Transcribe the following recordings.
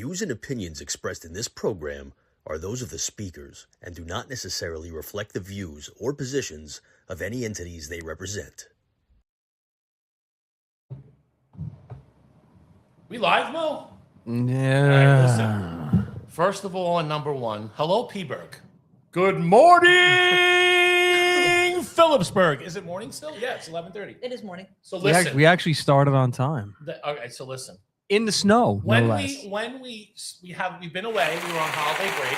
views and opinions expressed in this program are those of the speakers and do not necessarily reflect the views or positions of any entities they represent. We live, Mo? Yeah. All right, listen. First of all, and number one, hello, P-Berg. Good morning, Phillipsburg. Is it morning still? Yeah, it's 11:30. It is morning. So listen. We actually started on time. Okay, so listen. In the snow, When no we've been away, we were on holiday break.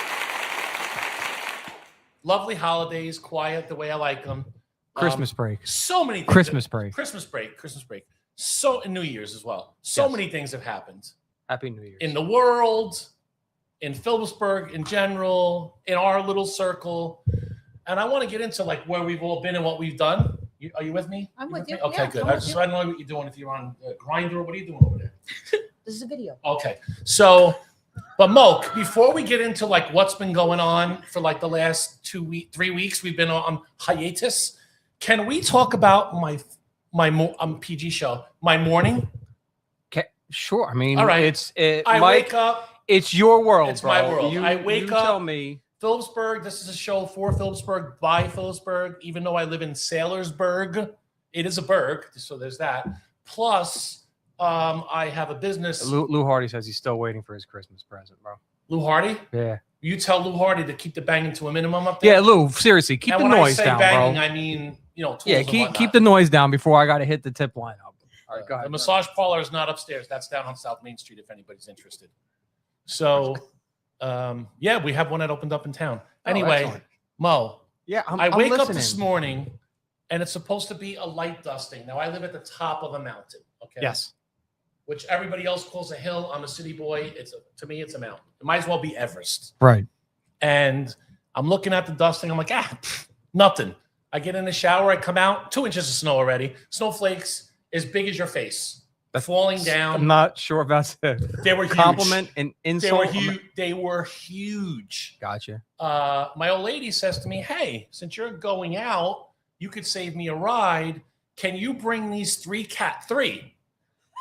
Lovely holidays, quiet the way I like them. Christmas break. So many things. Christmas break. Christmas break. So, and New Year's as well. So Yes. many things have happened Happy New Year. in the world, in Phillipsburg in general, in our little circle. And I want to get into like where we've all been and what we've done. Are you with me? I'm with you. Okay, Yeah, good. I'm I with just you. I don't know what you're doing if you're on Grindr. What are you doing over there? This is a video. Okay. So, but Mo, before we get into like what's been going on for like the last 3 weeks, we've been on hiatus. Can we talk about my PG show, my morning? Okay, sure. I mean, All right. I Mike, wake up. it's your world, It's bro. my world. You, I wake you up. Tell me. Phillipsburg. This is a show for Phillipsburg, by Phillipsburg, even though I live in Saylorsburg. It is a burg, so there's that. Plus, I have a business. Lou Hardy says he's still waiting for his Christmas present, bro. Lou Hardy? Yeah. You tell Lou Hardy to keep the banging to a minimum up there? Yeah, Lou, seriously, keep and the when noise I say down, banging, bro. I mean, tools Yeah, and keep whatnot. the noise down before I got to hit the tip line up. All right, go ahead. The massage parlor is not upstairs. That's down on South Main Street if anybody's interested. So, yeah, we have one that opened up in town. Anyway, excellent. Mo, Yeah, I I'm wake up listening. this morning and it's supposed to be a light dusting. Now, I live at the top of a mountain, okay? Yes. Which everybody else calls a hill. I'm a city boy. To me, it's a mountain. It might as well be Everest. Right. And I'm looking at the dusting. I'm like, nothing. I get in the shower. I come out. 2 inches of snow already. Snowflakes as big as your face. Falling down. I'm not sure if that's a They were huge. compliment and They insult. were huge. They were huge. Gotcha. My old lady says to me, hey, since you're going out, you could save me a ride. Can you bring these three?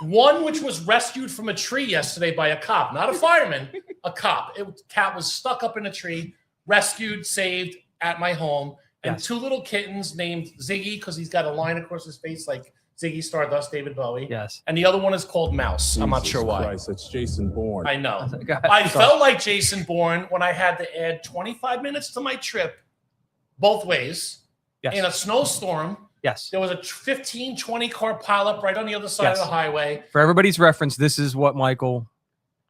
One which was rescued from a tree yesterday by a cop, not a fireman, a cop. Cat was stuck up in a tree, rescued, saved at my home. And Yes. 2 little kittens named Ziggy, because he's got a line across his face like Ziggy Stardust, David Bowie. Yes. And the other one is called Mouse. I'm not sure why. Christ, it's Jason Bourne. I know. Go ahead. I felt like Jason Bourne when I had to add 25 minutes to my trip both ways Yes. in a snowstorm. Yes. There was a 15, 20 car pileup right on the other side of Yes. the highway. For everybody's reference, this is what Michael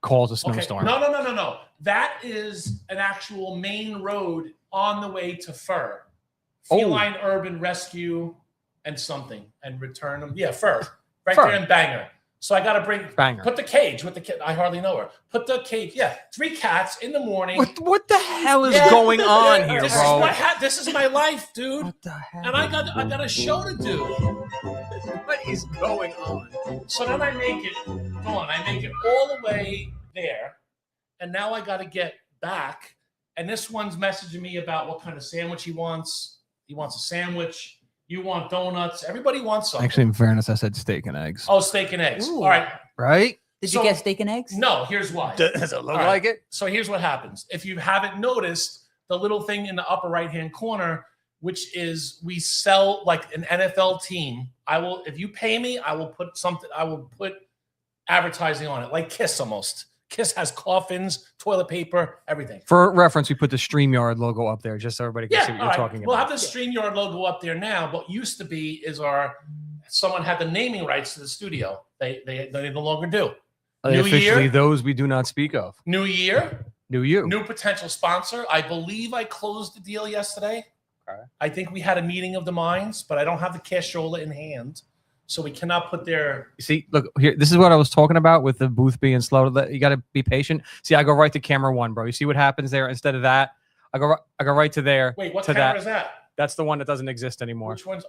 calls a Okay. snowstorm. No. That is an actual main road on the way to Fur. Oh. Feline Urban Rescue and something and return them. Yeah, Fur. Right Fur. there in Banger. So I got to Banger. put the cage with the kid. I hardly know her. Put the cage. Yeah. 3 cats in the morning. What the hell is Yeah, going on yeah, here, this bro? This is my life, dude. What the hell? And I got a show to do. What is going on? So then I make it all the way there. And now I got to get back. And this one's messaging me about what kind of sandwich he wants. He wants a sandwich. You want donuts. Everybody wants something. Actually, in fairness, I said steak and eggs. Oh, steak and eggs. Ooh. All right. Right? Did So- you get steak and eggs? No, here's why. Does it look All right. like it? So here's what happens. If you haven't noticed, the little thing in the upper right-hand corner, which is we sell like an NFL team. If you pay me, I will put advertising on it, like Kiss almost. Kiss has coffins, toilet paper, everything. For reference, we put the StreamYard logo up there just so everybody can Yeah, see what all you're right. talking We'll about. have the StreamYard logo up there now. What used to be is someone had the naming rights to the studio. They no longer do. New Officially, year. those we do not speak of. New year, New you. new potential sponsor. I believe I closed the deal yesterday. Okay. I think we had a meeting of the minds, but I don't have the cashola in hand, so we cannot put their. You see, look here. This is what I was talking about with the booth being slow. You got to be patient. See, I go right to camera 1, bro. You see what happens there? Instead of that, I go right to there. Wait, what to camera that. is that? That's the one that doesn't exist anymore. Which one's?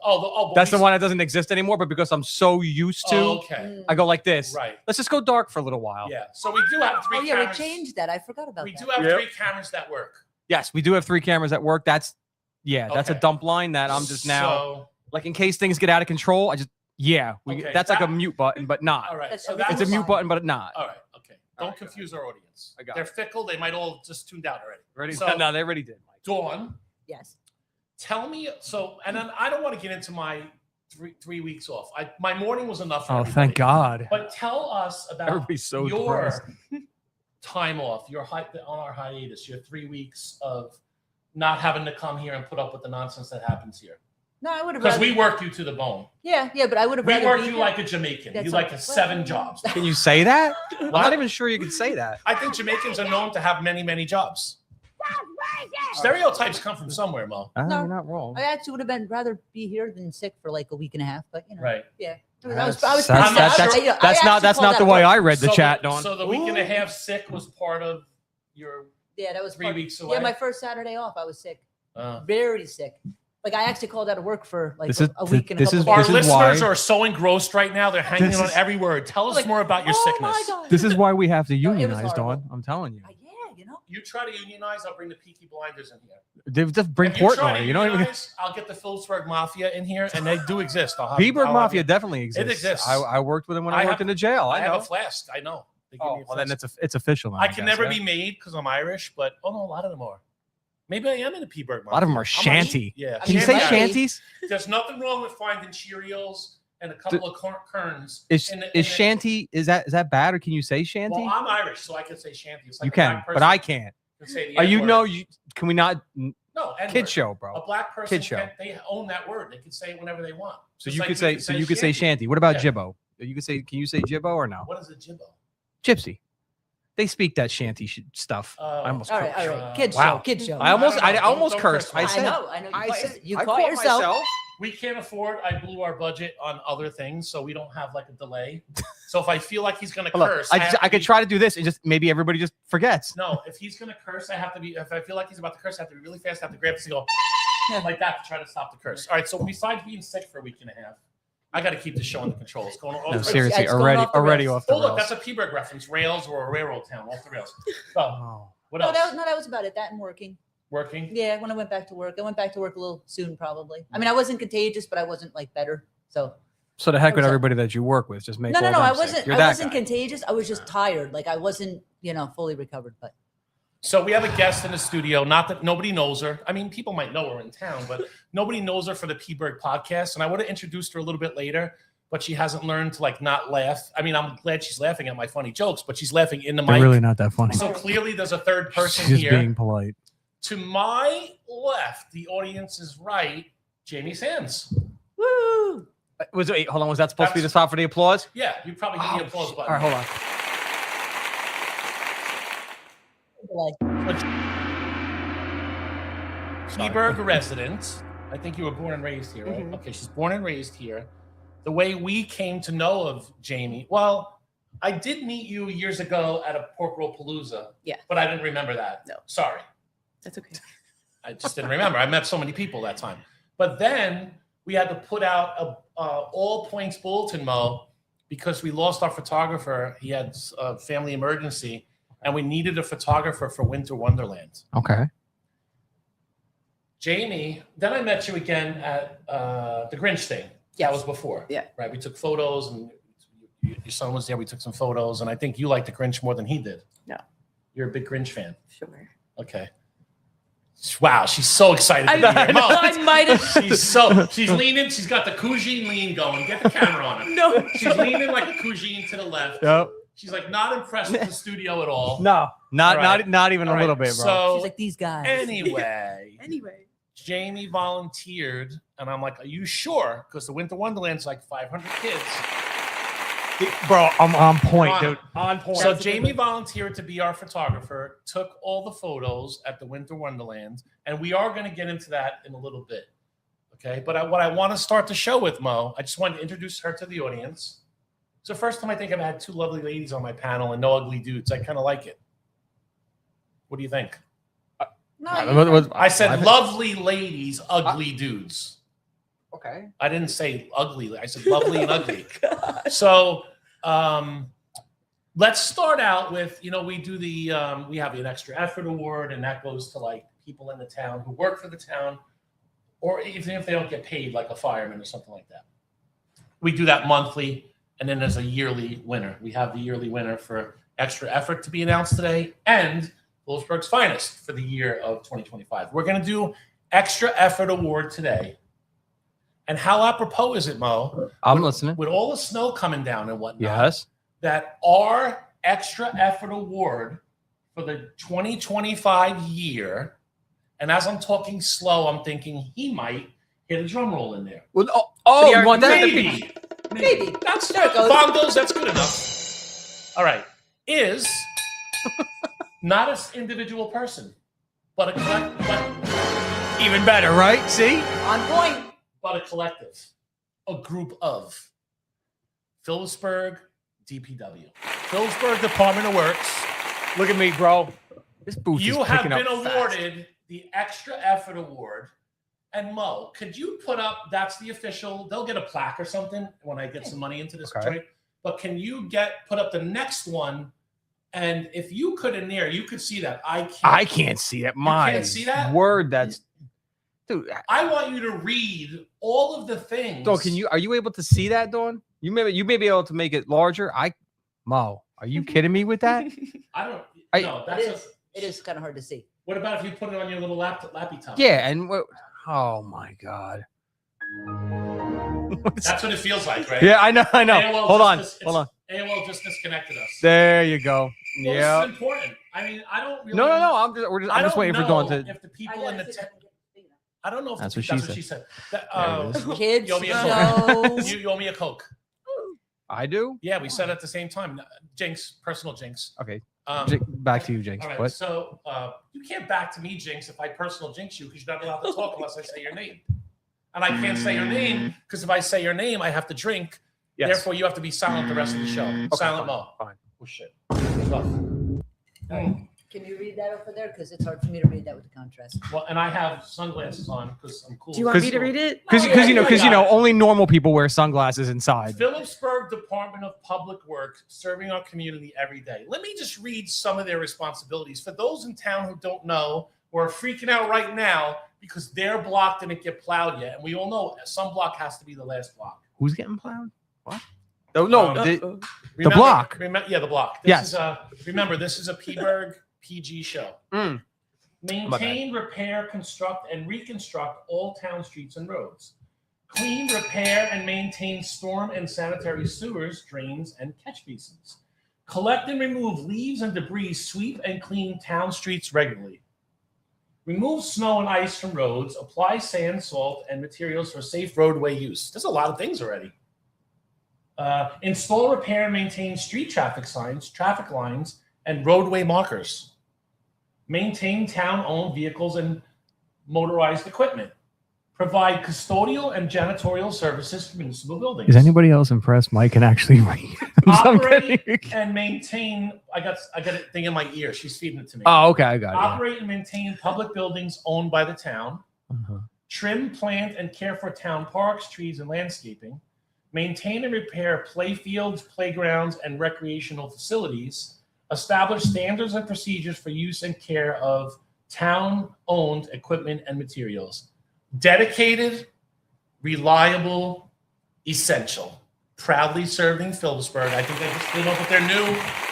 That's the one that doesn't exist anymore. But because I'm so used to, Oh, okay, Mm. I go like this. right. Let's just go dark for a little while. Yeah. So we do have 3 Oh yeah, we cameras. changed that. I forgot about We that. do have Yep. 3 cameras that work. Yes, we do have 3 cameras at work. That's a Okay. dump line that I'm just now So, like in case things get out of control. I just Okay, that's like a that- mute button, but not. all right. That's- So that's that It's a was mute button, but not. all right. Okay. Don't right, go confuse our audience. I got They're it. fickle. They might all just tuned out already. Ready? So- No, they already did, Mike. Dawn, Yes. tell me. So, and then I don't want to get into my three weeks off. My morning was enough. For Oh, everybody. thank God. But tell us about Everybody's so your depressed. time off, on our hiatus, your 3 weeks of not having to come here and put up with the nonsense that happens here. No, I would have. Because we worked you to the bone. Yeah, but I would have. We rather worked be you here. like a Jamaican. That's You all- like 7 jobs. Can you say that? I'm What? not even sure you can say that. I think Jamaicans are known to have many, many jobs. Stereotypes come from somewhere, Mo. No. You're not wrong. I actually would have been rather be here than sick for like a week and a half. But you know, Right. yeah. I was That's- pretty that's- sad. that's- I- I That's actually not called the out way work. I read the chat, Dawn. So the week and a half sick was part of your. Yeah, that was 3 part- weeks away? Yeah, my first Saturday off, I was sick, Uh, very sick. Like I actually called out of work for like This is- a week and a this couple is- our days. listeners why- are so engrossed right now; they're hanging This on is- every word. Tell us Like, more about your oh sickness. my God. This is why we have to No, it was unionize, horrible. Dawn. I'm telling you. Yeah, you know. You try to unionize, I'll bring the Peaky Blinders in here. They just bring If you try Portnoy. to You know what I mean? unionize, I'll get the Phillipsburg Mafia in here, and they do exist. Beaver Mafia definitely exists. exists. I worked with him when I I worked have- in the jail. I I have know. a flask. I know. They give Oh, me a well, then flask. it's official now. I can guess, never yeah? be made because I'm Irish, but a lot of them are. Maybe I am in a Peaburg Mafia. A lot of them are I'm shanty. Yeah. I Can you mean, say maybe. shanties? There's nothing wrong with finding Cheerios and a couple of kerns. Is in the- in is the- shanty? Is that bad, or can you say shanty? Well, I'm Irish, so I can say shanty. It's like You a can, black but person I can't. can say the Are you N-word. know? Can we not? No, N-word. Kid show, bro. A black person Kid show. can, they own that word. They can say it whenever they want. So Just you like could say. So you could say shanty. What about Yeah. jibbo? You could say. Can you say jibbo or no? What is a jibbo? Gypsy. They speak that shanty stuff. Oh. I almost. All right, cursed. all right. Kid Wow. show, kid show. I almost. don't I know. almost Don't cursed. curse. I said. I know. I said. You I caught caught yourself. myself. We can't afford. I blew our budget on other things, so we don't have like a delay. So if I feel like he's gonna Look, curse, I could try to do this and just maybe everybody just forgets. No, if he's gonna curse, I have to be. If I feel like he's about to curse, I have to be really fast. I have to grab this and go like that to try to stop the curse. All right. So besides being sick for a week and a half, I got to keep the show under control. It's going on. No, it's seriously, going already off the already rails. off the Oh, look, rails. that's a Peaburg reference. Rails or a railroad town, off the rails. So, Oh. what No, else? that was about it. That and working. Working. Yeah, when I went back to work, I went back to work a little soon, probably. I mean, I wasn't contagious, but I wasn't like better. So So the heck That with was it. everybody that you work with, just make no, all I them sick. wasn't. You're I that wasn't guy. contagious. I was just tired. Like I wasn't, fully recovered. But So we have a guest in the studio. Not that nobody knows her. I mean, people might know her in town, but nobody knows her for the Peaburg podcast. And I would have introduced her a little bit later, but she hasn't learned to like not laugh. I mean, I'm glad she's laughing at my funny jokes, but she's laughing in the They're mic. really not that funny. So clearly, there's a third person She's here. being polite. To my left, the audience is right. Jamie Sands. woo! Wait, hold on. Was that supposed to be the That's- stop for the applause? Yeah, you probably hit the Oh, applause shit. button. All right, hold on. Like, Peaburg resident. I think you were born and raised here, right? Mhm. Okay, she's born and raised here. The way we came to know of Jamie, well, I did meet you years ago at a Pork Roll Palooza. Yeah. But I didn't remember that. No. Sorry. That's okay. I just didn't remember. I met so many people that time. But then we had to put out a all points bulletin, Mo, because we lost our photographer. He had a family emergency, and we needed a photographer for Winter Wonderland. Okay. Jamie, then I met you again at the Grinch thing. Yes. That was before. Yeah. Right. We took photos, and your son was there. We took some photos, and I think you liked the Grinch more than he did. No. You're a big Grinch fan. Sure. Okay. Wow, she's so excited. To be here. Mo, I might have. she's leaning. She's got the Cougine lean going. Get the camera on her. No. She's leaning like a Cougine to the left. Yep. She's like not impressed with the studio at all. No, not All right. not even All a little right, bit, bro. So she's like these guys. anyway, Anyway. Jamie volunteered, and I'm like, "Are you sure?" Because the Winter Wonderland's like 500 kids. Bro, I'm on point, Come on. dude. On point. So Jamie volunteered to be our photographer, took all the photos at the Winter Wonderland, and we are going to get into that in a little bit. Okay, but what I want to start the show with, Mo, I just wanted to introduce her to the audience. It's the first time I think I've had two lovely ladies on my panel and no ugly dudes. I kind of like it. What do you think? No, I said lovely ladies, ugly dudes. Okay. I didn't say ugly. I said lovely and ugly. So let's start out with, we do we have an extra effort award, and that goes to like people in the town who work for the town, or even if they don't get paid, like a fireman or something like that. We do that monthly, and then there's a yearly winner. We have the yearly winner for extra effort to be announced today, and Phillipsburg's finest for the year of 2025. We're going to do extra effort award today. And how apropos is it, Mo? I'm listening. With all the snow coming down and whatnot, Yes. that our extra effort award for the 2025 year, and as I'm talking slow, I'm thinking he might hit a drum roll in there. Well, oh, you want that? Maybe. That's There it goes. bongos. That's good enough. All right. Is not an individual person, but Even better, right? See? On point. but a collective, a group of Phillipsburg DPW, Phillipsburg Department of Works. Look at me, bro. This booth You is have picking been up fast. awarded the Extra Effort Award. And Mo, could you put up, that's the official, they'll get a plaque or something when I get some money into this Okay. joint. But can you put up the next one? And if you could in there, you could see that. I can't see that. My can't see that? word, that's dude. I want you to read all of the things. Dawn, are you able to see that, Dawn? You may be able to make it larger. Mo, are you kidding me with that? No, that's It is kind of hard to see. What about if you put it on your little lappy top? Yeah, and oh my god. That's what it feels like, right? Yeah, I know. AOL Hold on. AOL just disconnected us. There you go. Well, Yeah. This is important. I mean, I don't really. No. I'm just waiting for Dawn to. If the people in the I don't know if That's the, what that's she what she said. That, There it is. Kids, you owe me a no. Coke. You owe me a Coke. I do. Yeah, we said it at the same time. Jinx, personal Jinx. Okay. Um, Back to you, Jinx. all right, What? so you can't back to me, Jinx, if I personal jinx you because you're not allowed to talk unless I say your name. And I can't say your name because if I say your name, I have to drink. Yes. Therefore, you have to be silent the rest of the show. Silent Mo. Fine. Oh, shit. Tough. Can you read that over there? Because it's hard for me to read that with the contrast. Well, and I have sunglasses on because I'm cool. Do you want me to read it? Because Oh, yeah, you know got it. only normal people wear sunglasses inside. Phillipsburg Department of Public Works serving our community every day. Let me just read some of their responsibilities. For those in town who don't know or are freaking out right now because their block didn't get plowed yet. And we all know some block has to be the last block. Who's getting plowed? What? Oh, no, Uh-oh. Remember, block. Yeah, the block. Yes. Remember, this is a P-Berg PG show. Mm. Maintain, repair, construct, and reconstruct all town streets and roads. Clean, repair, and maintain storm and sanitary sewers, drains, and catch basins. Collect and remove leaves and debris, sweep and clean town streets regularly. Remove snow and ice from roads, apply sand, salt, and materials for safe roadway use. There's a lot of things already. Install, repair, and maintain street traffic signs, traffic lines, and roadway markers. Maintain town-owned vehicles and motorized equipment. Provide custodial and janitorial services for municipal buildings. Is anybody else impressed? Mike can actually read. I'm Operate kidding. and maintain. I got a thing in my ear. She's feeding it to me. Oh, okay, I got it. Operate and maintain public buildings owned by the town. Uh-huh. Trim, plant, and care for town parks, trees, and landscaping. Maintain and repair playfields, playgrounds, and recreational facilities. Establish standards and procedures for use and care of town-owned equipment and materials. Dedicated, reliable, essential. Proudly serving Phillipsburg. I think they just came up with their new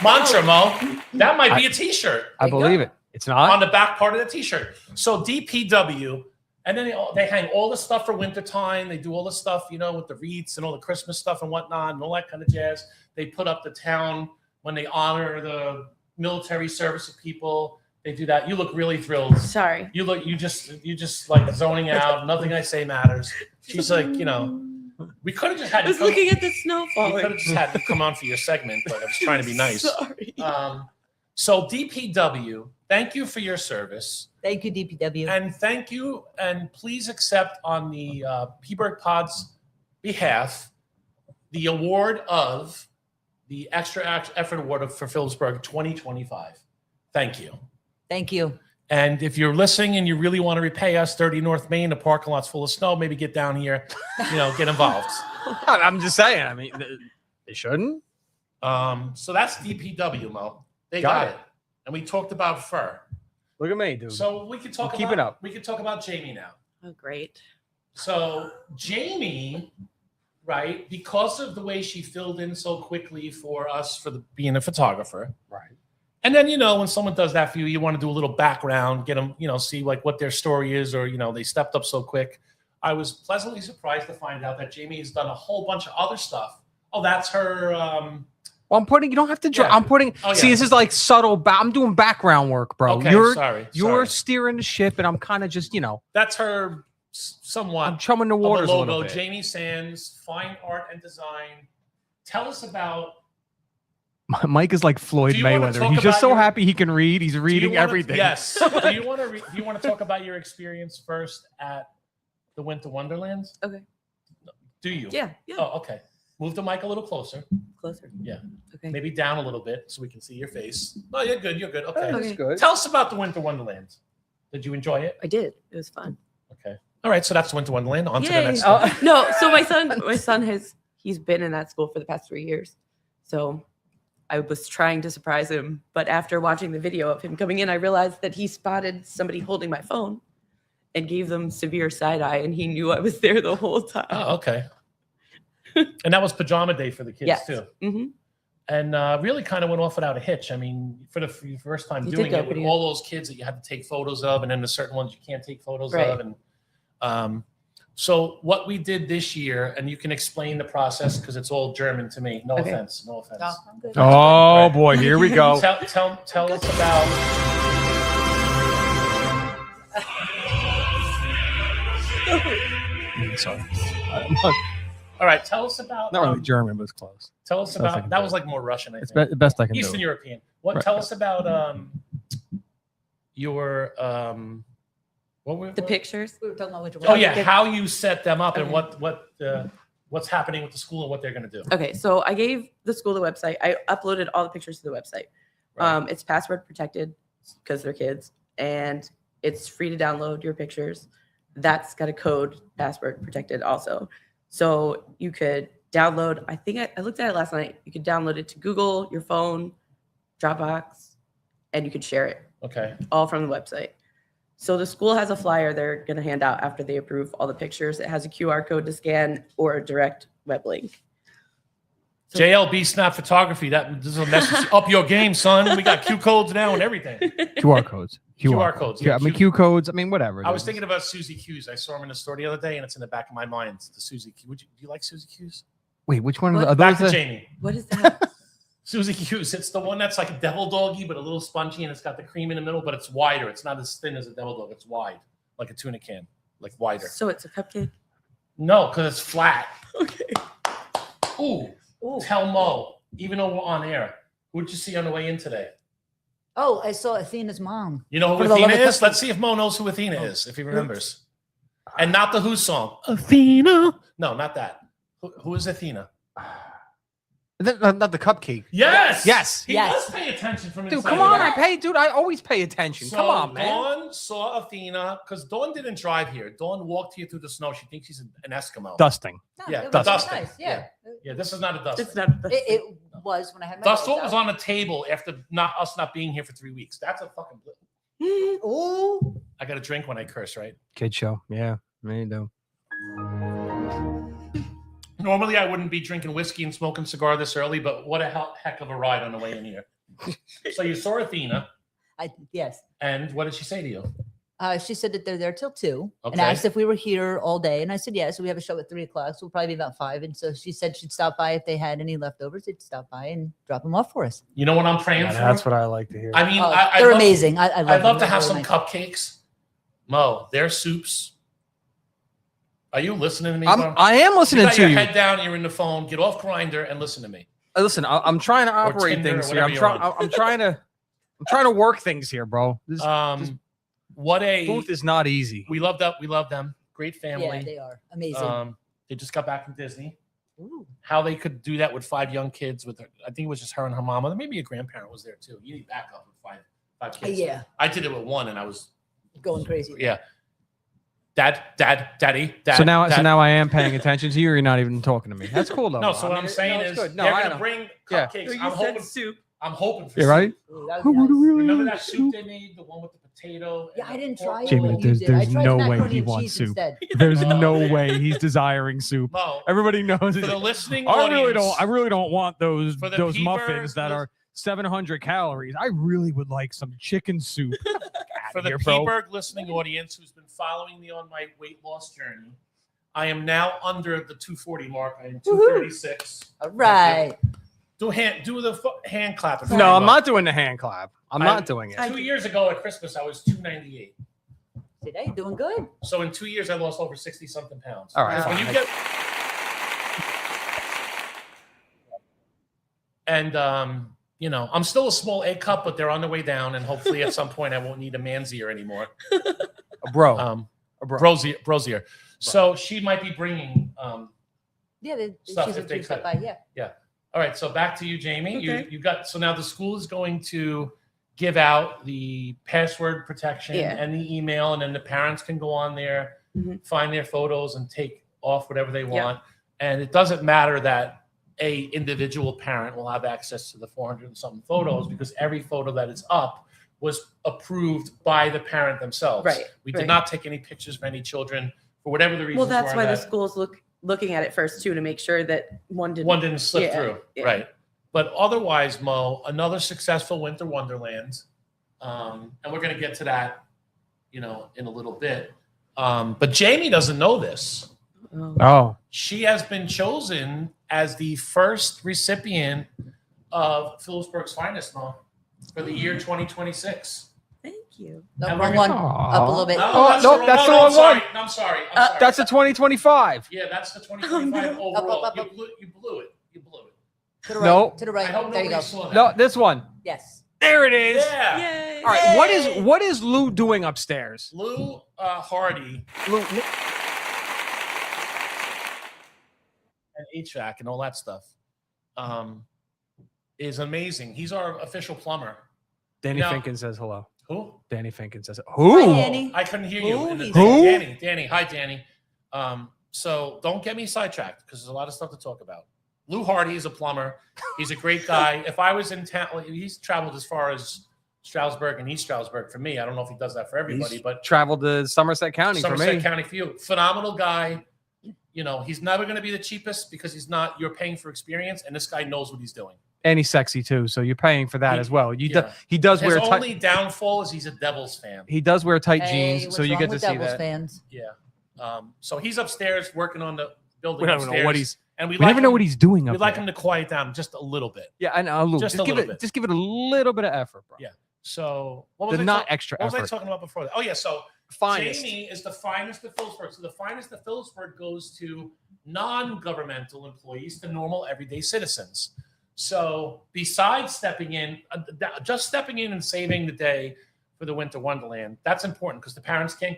mantra, Mo. That might be a T-shirt I believe it. It's not. on the back part of the T-shirt. So DPW, and then they hang all the stuff for wintertime. They do all the stuff, with the wreaths and all the Christmas stuff and whatnot and all that kind of jazz. They put up the town when they honor the military service of people. They do that. You look really thrilled. Sorry. You just like zoning out. Nothing I say matters. She's like, we could have just had I was looking at the snow we could have falling. just had you come on for your segment, but I was trying to be nice. Sorry. So DPW, thank you for your service. Thank you, DPW. And thank you, and please accept on the P-Berg Pod's behalf the award of the Extra Effort Award for Phillipsburg 2025. Thank you. Thank you. And if you're listening and you really want to repay us, 30 North Main, the parking lot's full of snow, maybe get down here, get involved. I'm just saying. I mean, they shouldn't. So that's DPW, Mo. They got it. And we talked about fur. Look at me, dude. So we could talk We're keeping up. We could talk about Jamie now. Oh, great. So Jamie right? Because of the way she filled in so quickly for us for being a photographer. Right. And then, when someone does that for you, you want to do a little background, get them, see like what their story is, or, they stepped up so quick. I was pleasantly surprised to find out that Jamie has done a whole bunch of other stuff. Oh, that's her. Well, I'm putting. You don't have to. Yeah. I'm putting. Oh, See, yeah. this is like subtle. I'm doing background work, bro. Okay, You're sorry. steering the ship, and I'm kind of just, That's her somewhat. I'm chumming the of a waters a logo, little bit. Jamie Sands, Fine Art and Design. Tell us about. Mike is like Floyd Do you wanna Mayweather. talk He's just about so your- happy he can read. He's reading everything. Yes. Do you want to talk about your experience first at the Winter Wonderlands? Okay. Do you? Yeah. Yeah. Oh, okay. Move the mic a little closer. Closer. Yeah. Okay. Maybe down a little bit so we can see your face. Oh, you're good. You're good. Okay. Okay. good. Tell us about the Winter Wonderland. Did you enjoy it? I did. It was fun. Okay. All right. So that's Winter Wonderland. On to the Yay. next Oh, one. no. So my son he's been in that school for the past 3 years. So I was trying to surprise him, but after watching the video of him coming in, I realized that he spotted somebody holding my phone and gave them severe side eye, and he knew I was there the whole time. Oh, okay. And that was pajama day for the kids Yes. too. Mm-hmm. And really kind of went off without a hitch. I mean, for the first time You did doing go it with pretty all those kids that you had to take photos of, and then there's certain ones you can't take photos Right. of. And so what we did this year, and you can explain the process because it's all German to me. No Okay. offense. No offense. No, I'm good. Oh Right. boy, here we go. Tell us about. Sorry. All right, tell us about. Not really German, but it's close. Tell us Sounds like about. a That bit. was like more Russian, I It's think. the best I can Eastern do. European. What? Right. Tell us about your what were The pictures. We were talking about Winter Oh yeah, Wonderland. how you set them up and Okay. what's happening with the school and what they're going to do. Okay, so I gave the school the website. I uploaded all the pictures to the website. Right. It's password protected because they're kids, and it's free to download your pictures. That's got a code, password protected also. So you could download, I think I looked at it last night. You could download it to Google, your phone, Dropbox, and you could share it Okay. all from the website. So the school has a flyer they're going to hand out after they approve all the pictures. It has a QR code to scan or a direct web link. So- JLB Snap Photography. This is a message. Up your game, son. We got Q codes now and everything. QR codes. QR codes, Yeah, yeah, I mean Q- Q codes. I mean whatever. it I was is. thinking about Susie Q's. I saw him in the store the other day, and it's in the back of my mind. The Susie Q. Do you like Susie Q's? Wait, which one What? are Back those? to Jamie. What is that? Susie Q's. It's the one that's like a devil doggy, but a little spongy, and it's got the cream in the middle, but it's wider. It's not as thin as a devil dog. It's wide, like a tuna can, like wider. So it's a cupcake? No, because it's flat. Okay. Ooh, Ooh. tell Mo, even though we're on air, who'd you see on the way in today? Oh, I saw Athena's mom. You know For who the love Athena of is? cupcake. Let's see if Mo knows who Athena is, if he remembers. And not the Who song. Athena. No, not that. Who is Athena? Not the cupcake. Yes. Yes. He Yes. does pay attention from Dude, inside. come the on! back. I always pay attention. So Come on, man. Dawn saw Athena because Dawn didn't drive here. Dawn walked here through the snow. She thinks she's an Eskimo. Dusting. No, Yeah, it the was dusting. nice. Yeah. Yeah, this is not a dust. It's not. It was when I had my Dust days what was out. on the table after us not being here for 3 weeks. That's a fucking. Ooh. I got to drink when I curse, right? Kid show. Yeah, there you go. Normally, I wouldn't be drinking whiskey and smoking cigar this early, but what a heck of a ride on the way in here. So you saw Athena, Yes. and what did she say to you? She said that they're there till 2 and Okay. asked if we were here all day. And I said, yeah. So we have a show at 3 o'clock. So we'll probably be about 5. And so she said she'd stop by if they had any leftovers. They'd stop by and drop them off for us. You know what I'm praying for? That's what I like to hear. I mean, Oh, I they're love, amazing. I love I'd them. love to They're have really some nice. cupcakes. Mo, their soups. Are you listening to me? bro? I am You listening got to your you. head down. You're in the phone. Get off Grinder and listen to me. Listen, I'm trying to operate Tinder or things here. whatever you're I'm trying to work things here, bro. This What a booth is not easy. we love that. We love them. Great family. Yeah, they are amazing. They just got back from Disney. Ooh. How they could do that with 5 young kids with her, I think it was just her and her mom. Or maybe a grandparent was there too. You need backup with five kids. Yeah, I did it with 1 and I was going crazy. yeah. Daddy. So now I am paying attention to you. Or you're not even talking to me. That's cool though. No, bro. so I what mean, I'm saying it's is good. No, they're I gonna know. bring Yeah. cupcakes. You I'm said hoping soup. I'm hoping for You right? soup. Ooh, that Who would be would nice. really Remember like that soup soup? they made, the one with the potato? Yeah, and I the didn't pork? try it. Jamie, but you there's- did. I there's tried no the way macaroni he and wants cheese soup. instead. There's Oh, no man. way he's desiring soup. Mo, Everybody knows. for it. the listening I audience, really don't want those For the muffins that P-Berg are 700 calories. I really would like some chicken soup. for the P-Berg listening audience who's been following me on my weight loss journey, I am now under the 240 mark. I am 236. All right. Do the hand clap. No, I'm not doing the hand clap. I'm I- not doing it. 2 years ago at Christmas, I was 298. See, now you're doing good. So in 2 years, I lost over 60 something pounds. All right, When fine. you get and you know, I'm still a small A cup, but they're on the way down, and hopefully at some point I won't need a man's ear anymore. Bro. Bro. Brosier. So she might be bringing. Yeah, Stuff she's if they a step could. by. Yeah. All right, so back to you, Jamie. Okay. You got so now the school is going to give out the password protection Yeah. and the email, and then the parents can go on there, Mhm. find their photos, and take off whatever they want. And it doesn't matter that a individual parent will have access to the 400 and something photos because every photo that is up was approved by the parent themselves. Right, We did right. not take any pictures of any children for whatever the reasons. Well, that's were why the that school's looking at it first too, to make sure that one didn't. slip Yeah, through. yeah. Right. But otherwise, Mo, another successful Winter Wonderland. And we're going to get to that, you know, in a little bit. But Jamie doesn't know this. Oh, Oh. She has been chosen as the first recipient of Phillipsburg's Finest, Mo, for the year 2026. thank you. No, And wrong we're one. Aw. Up a little bit. Oh, that's no, the that's the no, wrong I'm sorry. one. No, I'm sorry. I'm sorry. That's a 2025. Yeah, that's the 2025 Oh, no. overall. Up. You blew it. You blew it. To the right. No. To the I right. hope There you nobody go. saw that. No, this one. Yes. There it is. Yeah. Yay. All right. What is Lou doing upstairs? Lou Hardy Lou, and HVAC and all that stuff is amazing. He's our official plumber. Danny No. Finken says hello. Who? Danny Finken says Hi, who? Danny. I couldn't hear you. Who? in the He's- thing. Who? Danny. Hi, Danny. So don't get me sidetracked because there's a lot of stuff to talk about. Lou Hardy is a plumber. He's a great guy. If I was in town, he's traveled as far as Stroudsburg and East Stroudsburg for me. I don't know if he does that for everybody, He's but traveled to Somerset County for Somerset me. County for you. Phenomenal guy. You know, he's never going to be the cheapest because he's not, you're paying for experience, and this guy knows what he's doing. And he's sexy too, so you're paying for that He- as well. yeah. He does His wear only downfall is he's a Devils fan. he does wear tight Hey, jeans, what's so you wrong get to with see Devils that. fans? Yeah. So he's upstairs working on the building We don't upstairs. know what he's. and We like never know him- what he's doing up We'd like there. him to quiet down just a little bit. Yeah, I know. Lou, Just just a give little it. bit. Just give it a little bit of effort, bro. Yeah. So what was The I not talk- extra What was I effort. talking about before that? Oh yeah, so Finest. Jamie is the finest of Phillipsburg. So the finest of Phillipsburg goes to non-governmental employees, to normal everyday citizens. So besides stepping in, just stepping in and saving the day for the Winter Wonderland, that's important because the parents can't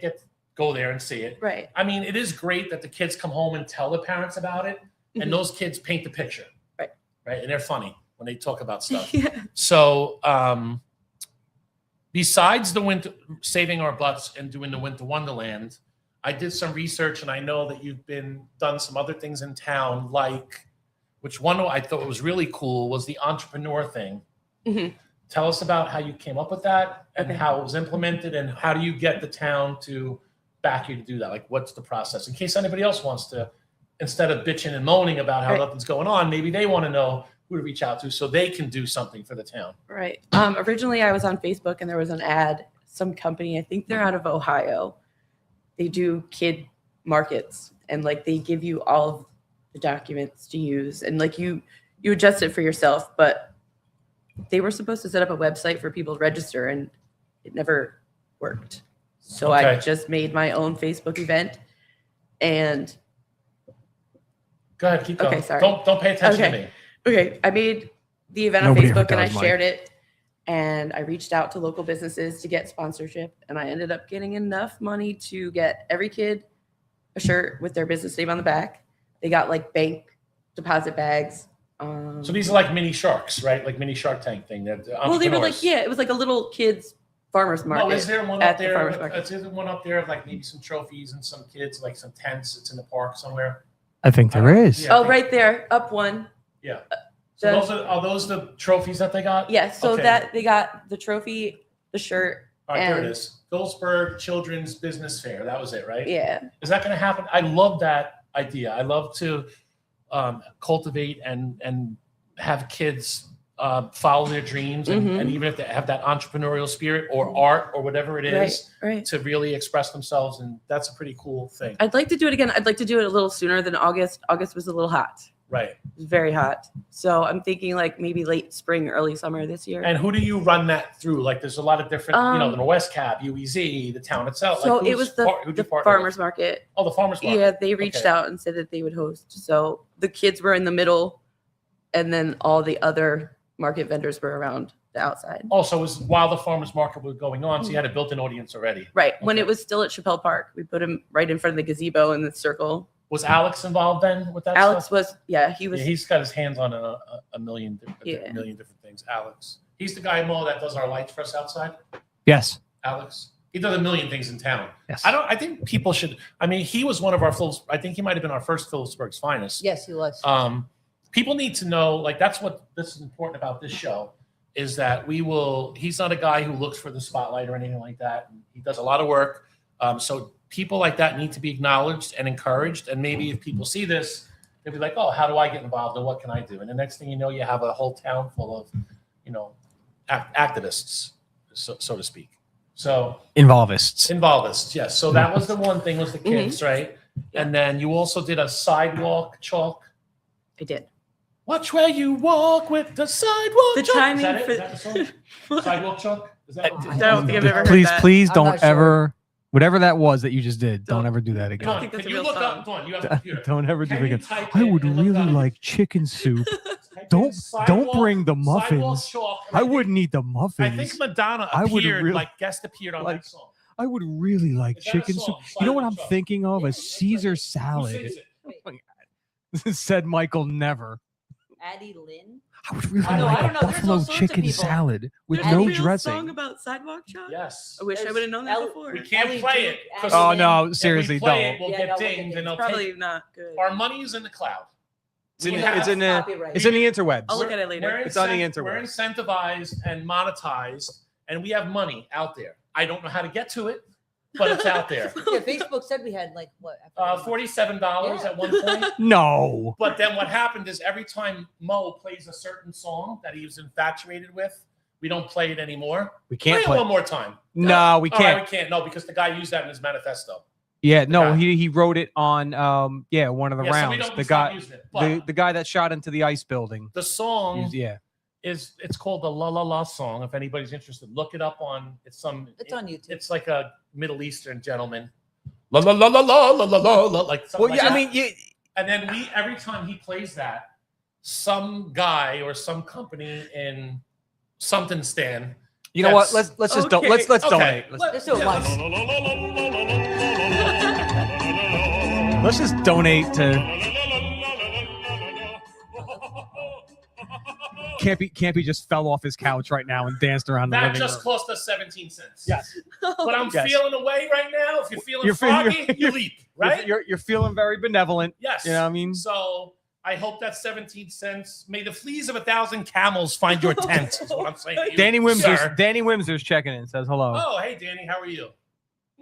go there and see it. Right. I mean, it is great that the kids come home and tell the parents about it, and Mhm. those kids paint the picture. Right. Right. And they're funny when they talk about stuff. Yeah. So, besides the winter, saving our butts and doing the Winter Wonderland, I did some research, and I know that you've done some other things in town, like which one I thought was really cool was the entrepreneur thing. Mhm. Tell us about how you came up with that and Okay. how it was implemented, and how do you get the town to back you to do that? Like, what's the process? In case anybody else wants to, instead of bitching and moaning about how Right. nothing's going on, maybe they want to know who to reach out to so they can do something for the town. Right. Originally, I was on Facebook and there was an ad. Some company, I think they're out of Ohio. They do kid markets and like they give you all of the documents to use and like you adjust it for yourself. But they were supposed to set up a website for people to register and it never worked. So I Okay. just made my own Facebook event and Go ahead, keep going. Okay, sorry. Don't pay attention to Okay. me. okay, I made the event Nobody on ever Facebook and I does, Mike. shared it and I reached out to local businesses to get sponsorship and I ended up getting enough money to get every kid a shirt with their business name on the back. They got like bank deposit bags. So these are like mini sharks, right? Like mini Shark Tank thing. They're well, they were like, entrepreneurs. yeah, it was like a little kids farmer's market. Oh, is there one at up the there? farmer's market. Is there one up there of like maybe some trophies and some kids, like some tents? It's in the park somewhere. I think there is. Yeah. Oh, right there, up one. Yeah. So are those the trophies that they got? Yes. So Okay. that they got the trophy, the shirt. All right, there it and- is. Phillipsburg Children's Business Fair. That was it, right? Yeah. Is that going to happen? I love that idea. I love to cultivate and have kids follow their dreams, and even if they have that entrepreneurial spirit or art or whatever it is, Right. to really express themselves, and that's a pretty cool thing. I'd like to do it again. I'd like to do it a little sooner than August. August was a little hot. Right. It was very hot. So I'm thinking like maybe late spring, early summer this year. And who do you run that through? Like, there's a lot of different, the West Cab, UEZ, the town itself. so like, it was the who'd you partner with? farmers market. Oh, the farmers market. Yeah, they reached Okay. out and said that they would host. So the kids were in the middle, and then all the other market vendors were around the outside. Also, it was while the farmers market was going on, so you had a built-in audience already. Right. When Okay. it was still at Chappelle Park, we put him right in front of the gazebo in the circle. Was Alex involved then with that Alex stuff? was, he was. Yeah, he's got his hands on a million, Yeah. million different things. Alex, he's the guy Mo that does our lights for us outside. Yes. Alex, he does a million things in town. Yes. I think people should. I mean, he was one of our I think he might have been our first Phillipsburg's finest. Yes, he was. People need to know, like, that's what this is important about this show, is that he's not a guy who looks for the spotlight or anything like that. He does a lot of work. So people like that need to be acknowledged and encouraged. And maybe if people see this, they'll be like, oh, how do I get involved and what can I do? And the next thing you know, you have a whole town full of, activists, so to speak. So Involvists. yes. So that was the one thing, was the kids, right? And then you also did a sidewalk chalk. I did. Watch where you walk with the sidewalk The chalk. timing Is that it? for- Is that the song? Sidewalk chalk? Is that I don't think I've ever heard Please, that. please I'm don't not sure. ever, whatever that was that you just did, don't Don't- ever do that I again. don't Dawn, think that's can a you real look song. up? Dawn, you have a computer. Don't ever do Can it you again. type I in would and look really up- like chicken soup. type in Don't sidewalk- bring the sidewalk muffins. chalk, and I think- wouldn't eat the I muffins. think Madonna I would appeared, really- guest appeared on like, that song. I would really like Is that a chicken soup. song? You know what I'm Sidewalk chalk. thinking of? Yeah, A that's Caesar Who salad. sings it? Said Michael Never. Addie Lynn. I would really I know, I like don't a know. There's all buffalo sorts of chicken people. salad with There's no a real dressing. song about sidewalk chalk? Yes. I wish I There's would have known that Ellie- before. We can't Ellie play Duke, it. 'cause Addie Oh Lynn. no, if we seriously, play don't. it, we'll Yeah, get no, we'll get dinged and dinged. they'll Probably take not good. our money's in the cloud. It's in, We the, have it's in the copyright. it's in the interwebs. I'll look at it later. We're It's on the We're interwebs. incentivized and monetized, and we have money out there. I don't know how to get to it, but it's out there. Yeah, Facebook said we had like what? I forget. $47 Yeah. at one point. No. But then what happened is every time Mo plays a certain song that he was infatuated with, we don't play it anymore. We can't play play. it one more time. No, we All right, can't. we can't. No, because the guy used that in his manifesto. Yeah, no, guy. he wrote it on one of the Yeah, so we rounds. don't The stop guy using it. But the guy that shot into the ice building. the song Yeah. it's called the La La La song. If anybody's interested, look it up on It's on YouTube. It's like a Middle Eastern gentleman. La la la la la la la la la, like something Well, like yeah, I that. mean, yeah, And then every time he plays that, some guy or some company in something stand. you know what? Yes. Let's just Okay. let's Okay. donate. Let's do it once. Let's just donate to Campy just fell off his couch right now and danced around the That living just room. cost us 17 cents. Yes. But I'm Yes. feeling away right now. If you're feeling You're feeling- froggy, you leap, right? You're feeling very benevolent. Yes. You know what I mean? So I hope that 17 cents. May the fleas of 1,000 camels find your tent. Is what I'm saying. to you, Danny sir. Wimser's checking in. Says hello. Oh, hey Danny, how are you?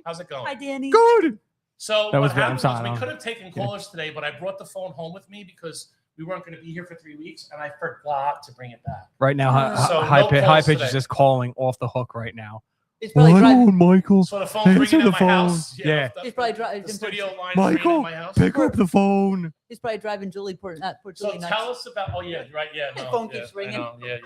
How's it going? Hi, Danny. Good. So That what was good. I'm happened sorry, was we I'm- could have taken callers today, but I brought the phone home with me because we weren't going to be here for 3 weeks, and I forgot to bring it back. Right now, So high no pitch calls is today. just calling off the hook right now. He's probably driving. Michael. So the phone's Answer ringing the at my phone. house. Yeah. the- He's probably driving. the studio line ringing Michael, at my house. Pick up the phone. He's probably driving Julie Port. Poor So Julie nuts. tell us about. Oh yeah, right. Yeah. His No, phone yeah, keeps I ringing. know, yeah.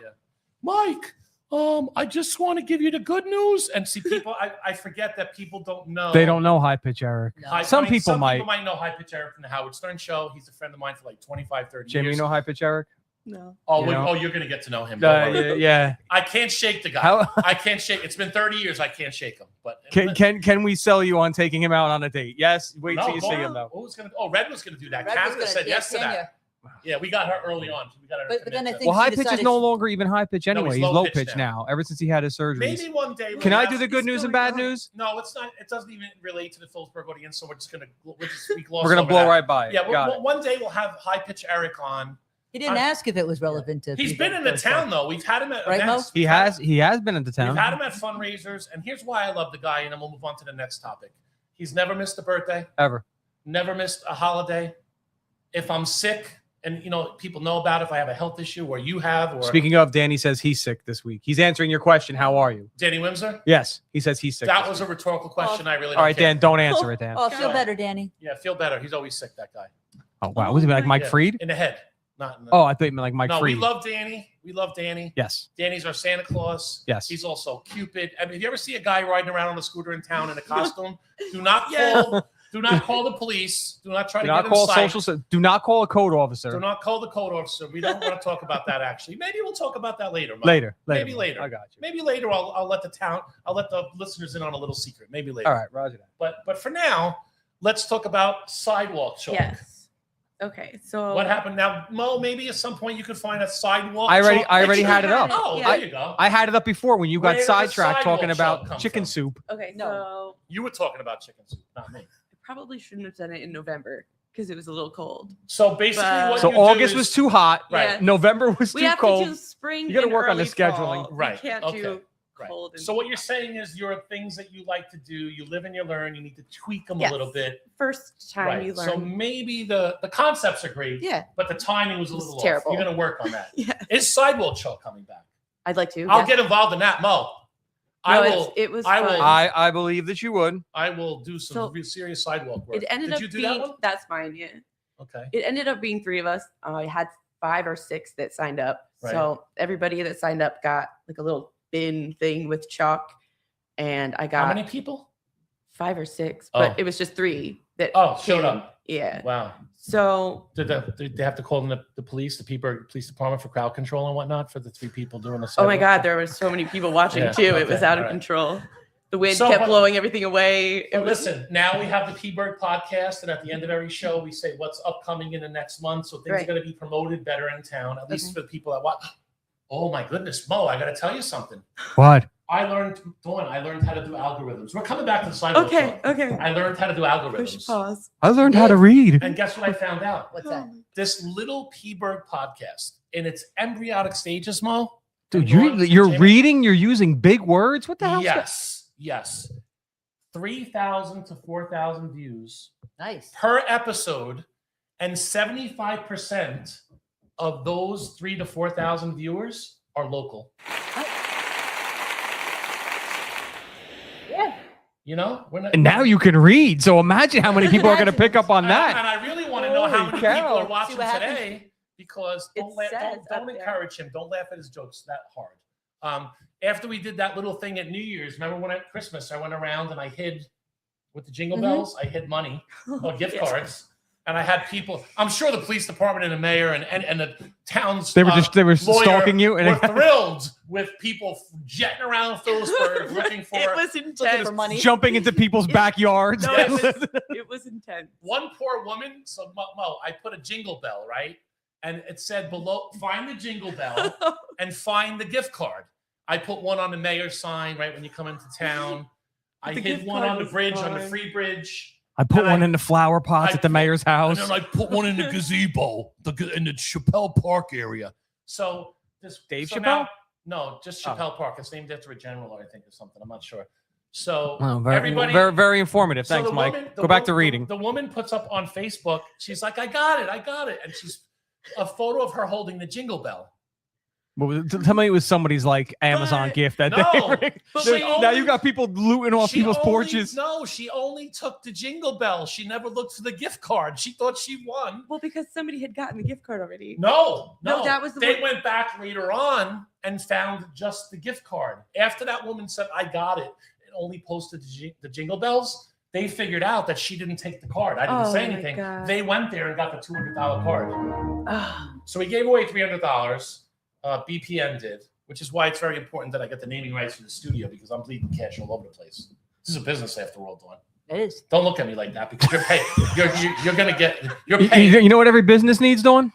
Mike, I just want to give you the good news. And see, people, I forget that people don't know. They don't know high pitch Eric. No. Some people some might. people might know High Pitch Eric from the Howard Stern show. He's a friend of mine for like 25, 30 Jim, years. you know high pitch Eric? No. Oh, you know? you're gonna get to know him. Don't worry. Yeah. I can't shake the guy. How I can't shake. It's been 30 years. I can't shake him. But can we sell you on taking him out on a date? Yes. Wait no, till you go see on. him though. Who's gonna? Oh, Red was gonna do that. Red was Canada gonna- said yeah, yes to that. Tanya. Yeah, we got her early on. We got her. to But then I commit to think Well, high she pitch is decided no she- longer even high pitch No, anyway. he's He's low low pitch pitch now. now. Ever since he had his that. surgeries. Maybe one day. Can we'll I have- do the good news and bad news? No, it's not. It doesn't even relate to the Phillipsburg audience. So we're just gonna we gloss We're gonna over blow that. right by it. Yeah, Got it. one day we'll have High Pitch Eric on. He didn't ask if it was relevant to. He's people been in the first, town though. We've had him at Right, Mo? events. He has been into We've town. had him at fundraisers, and here's why I love the guy. And then we'll move on to the next topic. He's never missed a birthday. Ever. Never missed a holiday. If I'm sick, and people know about if I have a health issue, or you have, or Speaking of, Danny says he's sick this week. He's answering your question. How are you? Danny Wimser. Yes, he says he's sick. That this was a week. rhetorical question. I really don't All right, care. Dan. Don't answer it, Dan. Oh, feel Yeah. better, Danny. Yeah, feel better. He's always sick. That guy. Oh wow, was he like Mike Yeah, Freed? in the head, not. In the, Oh, I thought you meant like Mike no, Freed. we love Danny. We love Danny. Yes. Danny's our Santa Claus. Yes. He's also Cupid. I mean, if you ever see a guy riding around on a scooter in town in a costume, do not call the police. Do not try Do to not get call inside. do not call a code officer. Do not call the code officer. We don't want to talk about that. Actually, maybe we'll talk about that later. Mo. Later. Maybe later. I got you. Maybe later. I'll let the listeners in on a little secret. Maybe later. All right, Roger that. But for now, let's talk about sidewalk chalk. Yes. Okay. So What happened now, Mo? Maybe at some point you could find a sidewalk. I already chalk. had it up. Oh, Yeah. there you go. I had it up before when you got Where does sidetracked talking sidewalk chalk about come chicken from? soup. Okay. No. So You were talking about chicken soup, not me. I probably shouldn't have done it in November because it was a little cold. So basically, But- what So you do August is- was too hot. Right. Yeah. November was We too have cold. to do spring. You gotta and work on the early scheduling. fall. Right. We can't Okay. do Right. cold. And So what you're saying is there are things that you like to do. You live and you learn. You need to tweak them Yes. a little bit. first time Right. you learn. So maybe the concepts are great, yeah. but the timing was a It's little terrible. off. You're going to work on that. Yeah. Is sidewalk chalk coming back? I'd like to. I'll yeah. get involved in that, Mo. I No, will. It was. I will- fun. I believe that you would. I will do some So- real serious sidewalk work. It ended Did up you do being. that one? That's fine. Yeah. Okay. It ended up being 3 of us. I had 5 or 6 that signed up. Right. So everybody that signed up got like a little bin thing with chalk, and I How got many people? 5 or 6, Oh. but it was just 3 that. Showed came. up. Yeah. Wow. So Did they have to call in the police, the Peterborough Police Department for crowd control and whatnot for the 3 people doing the oh my sidewalk? God, there were so many people watching Yeah, too. It was okay, out of all right. control. The wind So, kept but- blowing everything away. It But was listen, now we have the P-Bird podcast, and at the end of every show, we say what's upcoming in the next month. So things Right. are going to be promoted better in town, at least for the people that watch. Oh my goodness, Mo, I got to tell you something. What? I learned how to do algorithms. We're coming back to the sidewalk. okay. show. Okay. I learned how to do Push algorithms. pause. I learned how to read. And guess what I found out? What's that? This little P-Bird podcast in its embryonic stages, Mo. Dude, and Lawrence and you're Jimmy- reading, you're using big words. What the hell? Yes. 3,000 to 4,000 views Nice. per episode, and 75% of those 3,000 to 4,000 viewers are local. Yeah. You know, we're not, And now you can read. So imagine how many people are going to pick up on and that. I really want to know how Holy many cow. people are See watching what happens? today, because It don't says up there. encourage him. Don't laugh at his jokes that hard. After we did that little thing at New Year's, remember when at Christmas I went around and I hid with the jingle Mhm. bells? I hid money or gift Yes. cards, and I had people. I'm sure the police department and the mayor and the town's They were lawyer stalking you. were And thrilled with people jetting around Phillipsburg looking for. It was intense. for money. jumping into people's backyards. No, Yes. it was intense. One poor woman. So Mo, I put a jingle bell, right, and it said below, find the jingle bell and find the gift card. I put one on the mayor's sign right when you come into town. I The hid gift one card on the was bridge, on the fine. free bridge. I put And one I- in the flower pots I at the put- mayor's house. And then I put one in the gazebo, in the Chappelle Park area. So this Dave so Chappelle? now- no, just Oh. Chappelle Park. It's named after a general, I think, or something. I'm not sure. So Oh, very, everybody, very informative. so Thanks, the Mike. woman- the Go back wo- to reading. The woman puts up on Facebook. She's like, "I got it," and she's a photo of her holding the jingle bell. Tell me it was somebody's like Amazon But- gift that no, day. but Dude, she now only- you got people looting off She people's only- porches. No, she only took the jingle bell. She never looked for the gift card. She thought she won. Well, because somebody had gotten the gift card already. No, No, that was the they one- went back later on and found just the gift card. After that woman said, "I got it," and only posted the jingle bells, they figured out that she didn't take the card. I didn't Oh say my anything. God. They went there and got the $200 card. Ah, So we gave away $300. BPN did, which is why it's very important that I get the naming rights for the studio, because I'm bleeding cash all over the place. This is a business after all, Dawn. It is. Don't look at me like that, because you're paying. You're gonna get. You're You, paying. you know what every business needs, Dawn?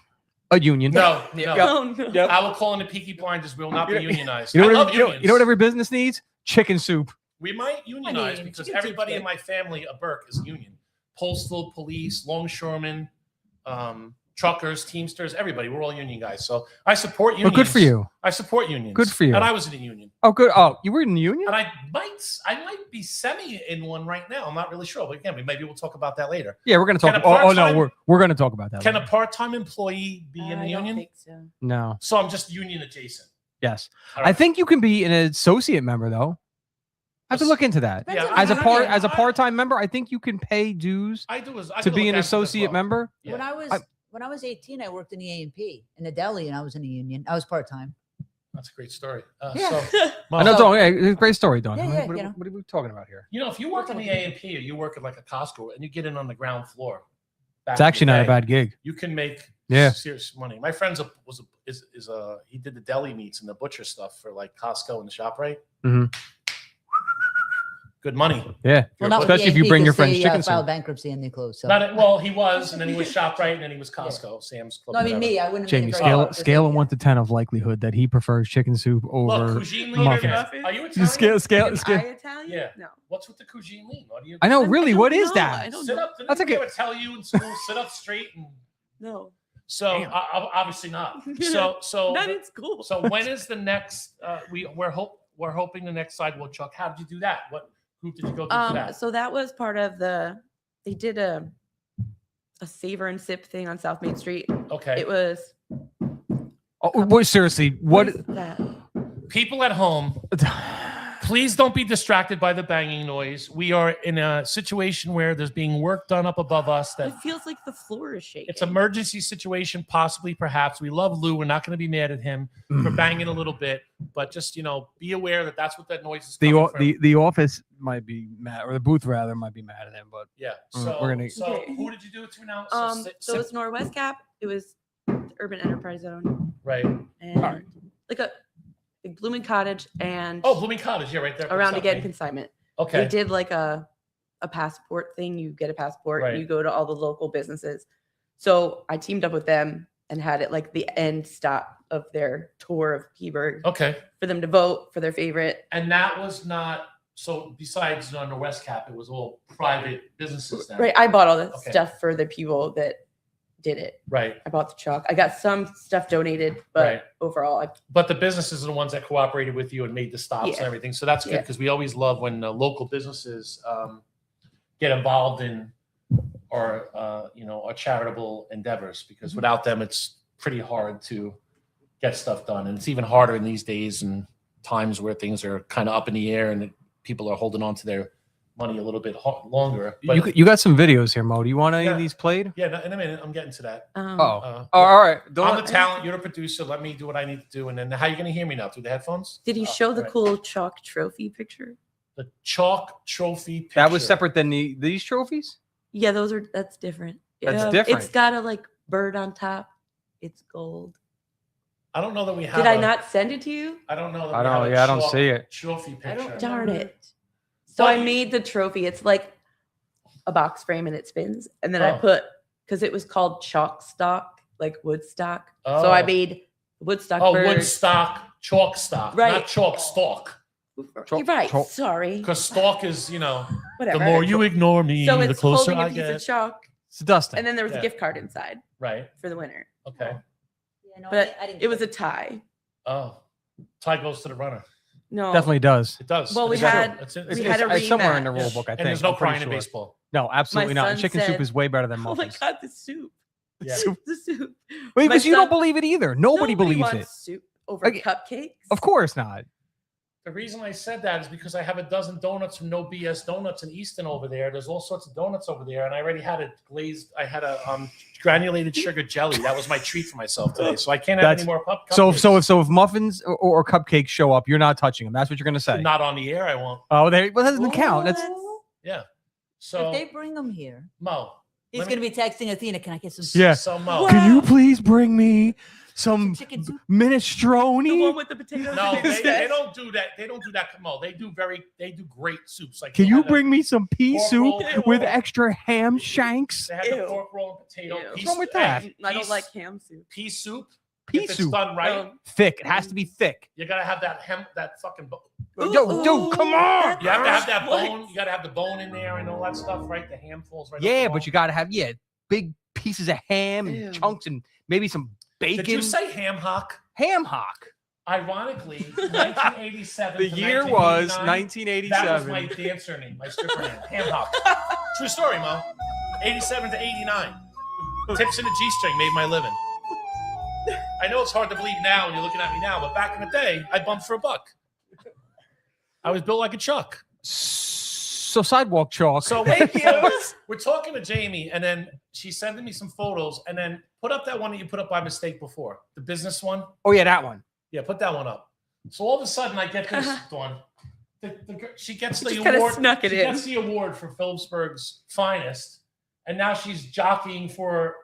A union. No, Yep. no. Yep. oh, no. Yep. I will call in the Peaky Blinders. We will not be unionized. You know, I what love every, you, know, unions. you know what every business needs? Chicken soup. We might unionize mean, because chicken everybody soup's in my family, a Burke, is union. Postal, police, longshoremen, truckers, Teamsters, everybody. We're all union guys. So I support Well, unions. good for you. I support unions. Good for you. And I was in a union. Oh, good. Oh, you were in the union? And I might be semi in one right now. I'm not really sure. But again, maybe we'll talk about that later. Yeah, we're going to talk. Can a Oh, no, part-time- we're going to talk about that. Can a later. part-time employee be in the I don't union? think so. No. So I'm just union adjacent. Yes. All I right. think you can be an associate member though. I have to look into that. Depends Yeah, on As a how part you- as a part-time member, I think you can pay dues I do. I to could be look an at it as associate well. member. Yeah. When I was 18, I worked in the A&P in the deli, and I was in a union. I was part time. That's a great story. Yeah. So, I know, So- Dawn, it's a great story, Dawn. Yeah, What- yeah, what, you know. what are we talking about here? if you work in the A&P or you work at like a Costco and you get in on the ground floor, back It's in the actually not a day, bad gig. You can make Yeah. serious money. My friend's he did the deli meats and the butcher stuff for like Costco and the ShopRite. Mhm. Good money. Yeah. Well, not with Especially if you A&P bring your 'cause friend's they, chicken filed soup. bankruptcy and they closed. So. Well, he was, and then he was ShopRite, and then he was Costco, Sam's Club. No, I mean whatever. me. I wouldn't. Jamie, have scale been very scale of yeah. 1 to 10 of likelihood that he prefers chicken soup Look, over. cuisine lean. muffins. again. Are you You Italian? scale. Am I Italian? Yeah. No. What's with the cuisine lean? What do you? I know, I really. don't What is know. that? I don't Sit know. up. Didn't That's they okay. ever tell you in school? Sit up straight and. No. So Damn. obviously not. So Not in school. So when is the next? We're hoping the next sidewalk truck. How did you do that? What group did you go through for that? So that was part of they did a savor and sip thing on South Main Street. Okay. It was Oh, wait, seriously, what? is that? People at home, please don't be distracted by the banging noise. We are in a situation where there's being work done up above us. It That feels like the floor is shaking. it's emergency situation, possibly, perhaps. We love Lou. We're not going to be mad at him for banging a little bit, but just be aware that that's what that noise is. Coming from. The office might be mad, or the booth rather might be mad at him, but Yeah. Mm, So, we're gonna- Okay. who did you do it to now? So it's Northwest Cap. It was Urban Enterprise Zone right. and Alright. like Blooming Cottage and Oh, Blooming Cottage. Yeah, right there. around South again Main. consignment. Okay. They did like a passport thing. You get a passport, Right. you go to all the local businesses. So I teamed up with them and had it like the end stop of their tour of Peaburg Okay. for them to vote for their favorite. And that was not so. Besides on the West Cap, it was all private businesses. Then. Right. I bought all the Okay. stuff for the people that did it. Right. I bought the chalk. I got some stuff donated, but Right. overall, But the businesses are the ones that cooperated with you and made the stops and Yeah. everything. So that's good Yeah. because we always love when local businesses get involved in our our charitable endeavors because Mm-hmm. without them, it's pretty hard to get stuff done, and it's even harder in these days and times where things are kind of up in the air and people are holding on to their money a little bit longer. But you got some videos here, Mo. Do you want any of Yeah. these played? yeah, in a minute, I'm getting to that. Oh, Uh, all right. I'm Don't, the talent. You're the producer. Let me do what I need to do. And then how are you going to hear me now? Through the headphones? Did you Oh, show the right. cool chalk trophy picture? The chalk trophy picture. that was separate than these trophies. Yeah, that's different. That's Yeah. different. It's got a like bird on top. It's gold. I don't know that we have. Did I not send it to you? I don't know. That I we don't- have a yeah, I don't chalk see it. Trophy picture. Darn it. So Well, I made the trophy. It's like a box frame and it spins. And then I Oh. put, because it was called chalk stock, like Woodstock. So I Oh. made Woodstock Oh, bird. Woodstock, chalk stock, Right. not chalk stalk. You're right. Chalk- Sorry. Because stalk is, Whatever. the more you ignore me, so the it's closer holding a I piece get. of chalk. It's dusting. And then there was Yeah. a gift card inside Right. for the winner. Okay. Yeah, no, But I didn't it was get a tie. Oh, tie goes to the runner. No. Definitely does. It does. Well, we It's true. had- It's we had a it's somewhere in the rematch. rule book, I think. and there's no I'm pretty crying in sure. baseball. No, absolutely My not. son Chicken soup said- is way better than Oh my muffins. God, the soup. Yeah. The soup. Wait, My because you don't son- believe it either. Nobody believes wants it. soup over Okay. cupcakes. Of course not. The reason I said that is because I have a dozen donuts from No BS Donuts in Easton over there. There's all sorts of donuts over there, and I already had it glazed. I had a granulated sugar jelly. That was my treat for myself today. So I can't have any more cupcakes. So if muffins or cupcakes show up, you're not touching them. That's what you're gonna say. Not on the air, I won't. Oh, well, that doesn't count. That's Yeah. If So they bring them here, Mo, he's let going me- to be texting Athena. Can I get some? Yeah. So Mo, Can you please bring me some Chicken soup? The one minestrone? with the potatoes. no, and the they don't do that. They don't do that. Mo, they do great soups. Like Can they you had the- bring me some pea pork soup roll. with extra ham shanks? They had the Ew. pork roll and potato. Ew. Pea What's wrong with soup- that? hey, I don't pea- like ham soup. pea soup. Pea if it's soup. done right, Thick. It has to be thick. you gotta have that that fucking. Yo, dude, come on. You have to have that What? bone. You got to have the bone in there and all that stuff, right? The ham falls right. off Yeah, the but bone. you gotta have big pieces of ham and Ew. chunks and maybe some bacon. Did you say ham hock? ham hock? Ironically, 1987. The to year was 1989, That was 1987. my dancer name, my stripper name, ham hock. True story, Mo. 87 to 89. Tips in a G-string made my living. I know it's hard to believe now when you're looking at me now, but back in the day, I bumped for $1. I was built like a Chuck. So sidewalk chalk. So we're talking to Jamie, and then she's sending me some photos, and then put up that one that you put up by mistake before, the business one. oh yeah, that one. Yeah, put that one up. So all of a sudden, I get this one. She gets the Just kinda award. snuck it she in. gets the award for Phillipsburg's finest, and now she's jockeying for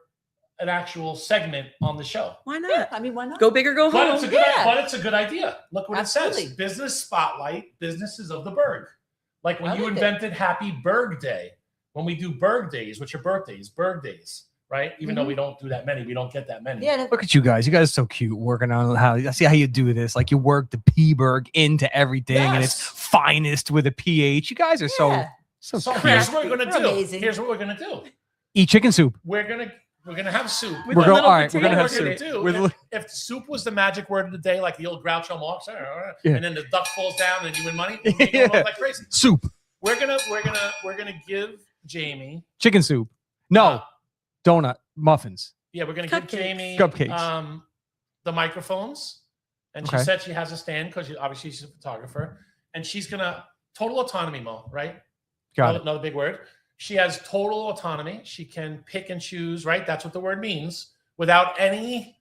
an actual segment on the show. Why Yeah, not? I mean, why not? Go big or go But home. it's a good. Yeah. But it's a good idea. Look what it Absolutely. says: Business Spotlight, businesses of the Berg. Like when I you like it. invented Happy Berg Day. When we do Berg Days, which are birthdays, Berg Days, right? Even though we don't do that many, we don't get that many. Yeah, no, Look at you guys. You guys are so cute working on how I see how you do this. Like you work the P-Berg into everything and it's Yes. finest with a PH. You guys are so yeah. so So cute. here's what we're gonna They're do. amazing. Here's what we're gonna do. Eat chicken soup. We're gonna have soup. With We're a going little all right, we're gonna potato have What we're soup. gonna do, With if, li- if soup was the magic word of the day, like the old Groucho Marx, Yeah. and then the duck falls down and you win money, we're gonna Yeah. look like crazy. soup. We're gonna give Jamie. Chicken soup. No. uh, Donut. Muffins. yeah, we're gonna Cupcakes. give Jamie Cupcakes. the microphones, and she Okay. said she has a stand because obviously she's a photographer, and she's gonna total autonomy, Mo. Right? Got it. Another big word. She has total autonomy. She can pick and choose. Right? That's what the word means. Without any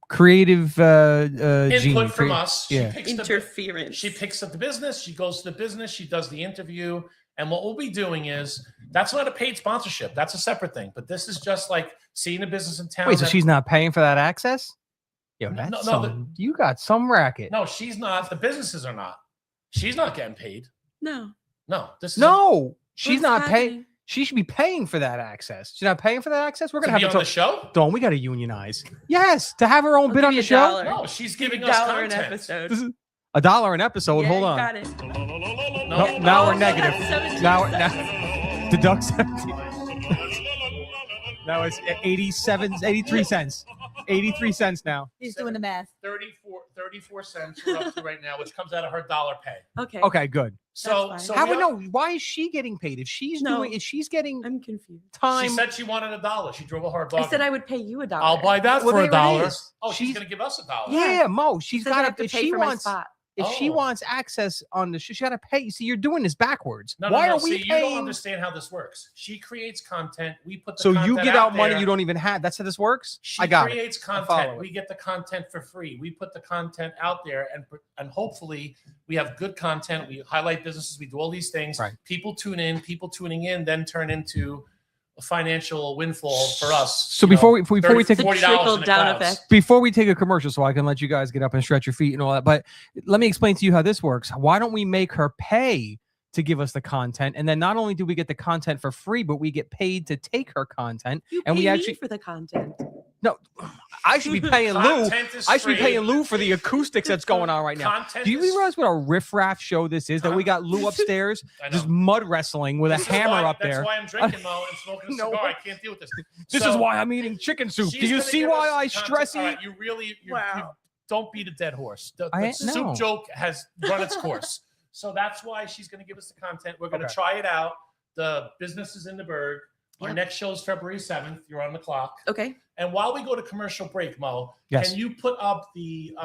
Creative input gene. from us, yeah. she picks the Interference. She picks up the business. She goes to the business. She does the interview. And what we'll be doing is that's not a paid sponsorship. That's a separate thing. But this is just like seeing a business in town. Wait, so that- she's not paying for that access? Yo, No, that's no, some, you got some racket. no, she's not. The businesses are not. She's not getting paid. No. No, this is No, she's What's not paying. happening? She should be paying for that access. She's not paying for that access. We're to gonna be have on to the show. Don't we got to unionize? Yes, to have her own I'll bit give on you the a show. dollar. No, she's giving $1 us an content. episode. This is $1 an episode. Yeah, Hold you on. got it. No, now we're Oh, negative. that's 17 Now, cents. now deduct 17. Now it's 83 cents. 83 cents now. He's doing the math. 34 cents we're up to right now, which comes out of her dollar pay. Okay. Okay, good. So, fine. so How we would are- no? Why is she getting paid? If she's No. doing, if she's getting I'm confused. time, She said she wanted $1. She drove a hard I bargain. said I would pay you $1. I'll buy that Well, for there it $1. is. Oh, she's She's- gonna give us $1. yeah, Mo, she's Says I got have to. to If pay she for my wants, spot. if she Oh. wants access on the, she got to pay. See, you're doing this backwards. No, Why no, are we see, you don't paying? understand how this works. She creates content. We put the So content you give out money there. you don't even have. That's how this works. She I got it. creates follow content. it. We get the content for free. We put the content out there, and hopefully we have good content. We highlight businesses. We do all these things. Right. People tune in. People tuning in then turn into a financial windfall for us. So you know, before we take $30, $40 in the Trickle-down clouds. effect. before we take a commercial, so I can let you guys get up and stretch your feet and all that. But let me explain to you how this works. Why don't we make her pay to give us the content, and then not only do we get the content for free, but we get paid to take her content. You And pay we me actually- for the content. No, I should be paying Lou. Content is I should be free. paying Lou for the acoustics that's going on right now. Content Do you is- realize what a riffraff show this is? That we got Lou upstairs I know. just mud wrestling with a This is hammer why- up That's there. why I'm drinking, Mo, and smoking a No. cigar. I can't deal with this. This So, is why I'm eating chicken soup. Do she's you gonna see give why us I content. stress All eat? right, you really you Wow. don't beat a dead horse. The I- soup no. joke has run its course. So that's why she's going to give us the content. We're going to Okay. try it out. The business is in the Berg. Our Yeah. next show is February 7th. You're on the clock. Okay. And while we go to commercial break, Mo, Yes. can you put up the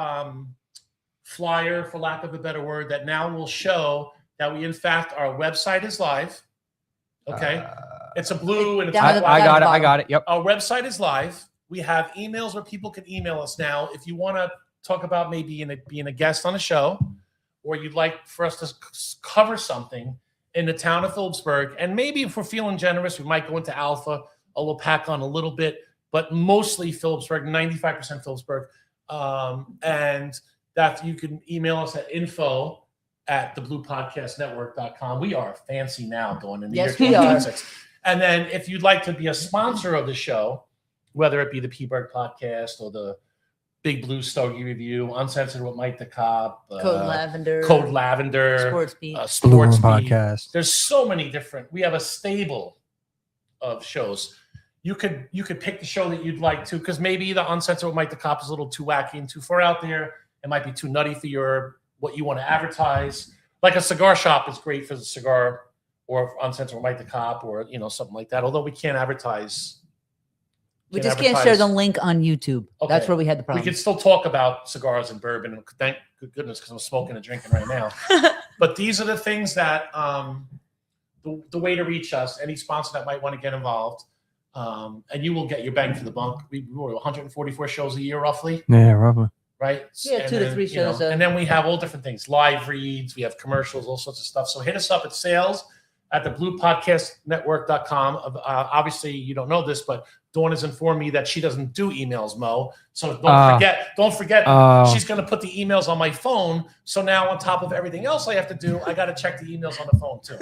flyer, for lack of a better word, that now will show that we, in fact, our website is live. Okay. It's a blue and it's Down I, at the black. I got it. I bottom. got it. Yep. Our website is live. We have emails where people can email us now. If you want to talk about maybe being a guest on a show, or you'd like for us to cover something in the town of Phillipsburg, and maybe if we're feeling generous, we might go into Alpha, or we'll pack on a little bit, but mostly Phillipsburg, 95% Phillipsburg. And that you can email us at info@thebluepodcastnetwork.com. We are fancy now going into Yes, year we are. 2026. And then if you'd like to be a sponsor of the show, whether it be the P-Berg podcast or the Big Blue Stogie Review, Uncensored with Mike DeCobb, Code Lavender. Code Lavender, Sports Beat. Sports Beat. Podcast. There's so many different. We have a stable of shows. you could pick the show that you'd like to, because maybe the Uncensored with Mike the Cop is a little too wacky and too far out there. It might be too nutty for what you want to advertise. Like a cigar shop is great for the cigar, or Uncensored with Mike the Cop, or something like that. Although we can't advertise. We just can't share the link on YouTube. Okay. That's where we had the We problem. could still talk about cigars and bourbon. And thank goodness, because I'm smoking and drinking right now. But these are the things that the way to reach us. Any sponsor that might want to get involved, and you will get your bang for the buck. We were 144 shows a year, roughly. Yeah, roughly. Right? Yeah, And 2 to 3 shows. and then we have all different things, live reads, we have commercials, all sorts of stuff. So hit us up at sales@thebluepodcastnetwork.com. Obviously, you don't know this, but Dawn has informed me that she doesn't do emails, Mo. So don't forget, she's going to put the emails on my phone. So now on top of everything else I have to do, I got to check the emails on the phone too.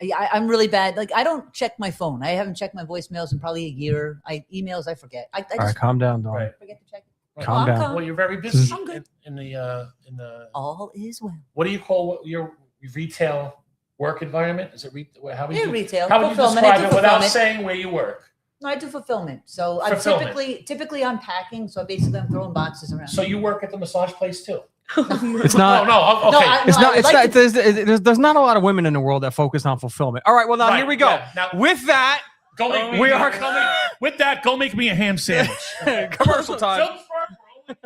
Yeah, I'm really bad. Like, I don't check my phone. I haven't checked my voicemails in probably a year. Emails, I forget. I All right, just calm down, Dawn. Right. forget to check. Right. Calm down. Well, you're very busy I'm good. in the All is well. what do you call your retail work environment? Is it how would Yeah, you retail. how would you Fulfillment. I describe do it without fulfillment. saying where you work? No, I do fulfillment. So I'm Fulfillment. typically I'm packing. So basically I'm throwing boxes around. So you work at the massage place too? It's not. No, okay. It's I not. would It's like not. to- There's not a lot of women in the world that focus on fulfillment. All right. Well, now Right, here we go. yeah. Now, With that, go make me, we are with that. Go make me a ham sandwich. commercial time. Philip Farmer, only-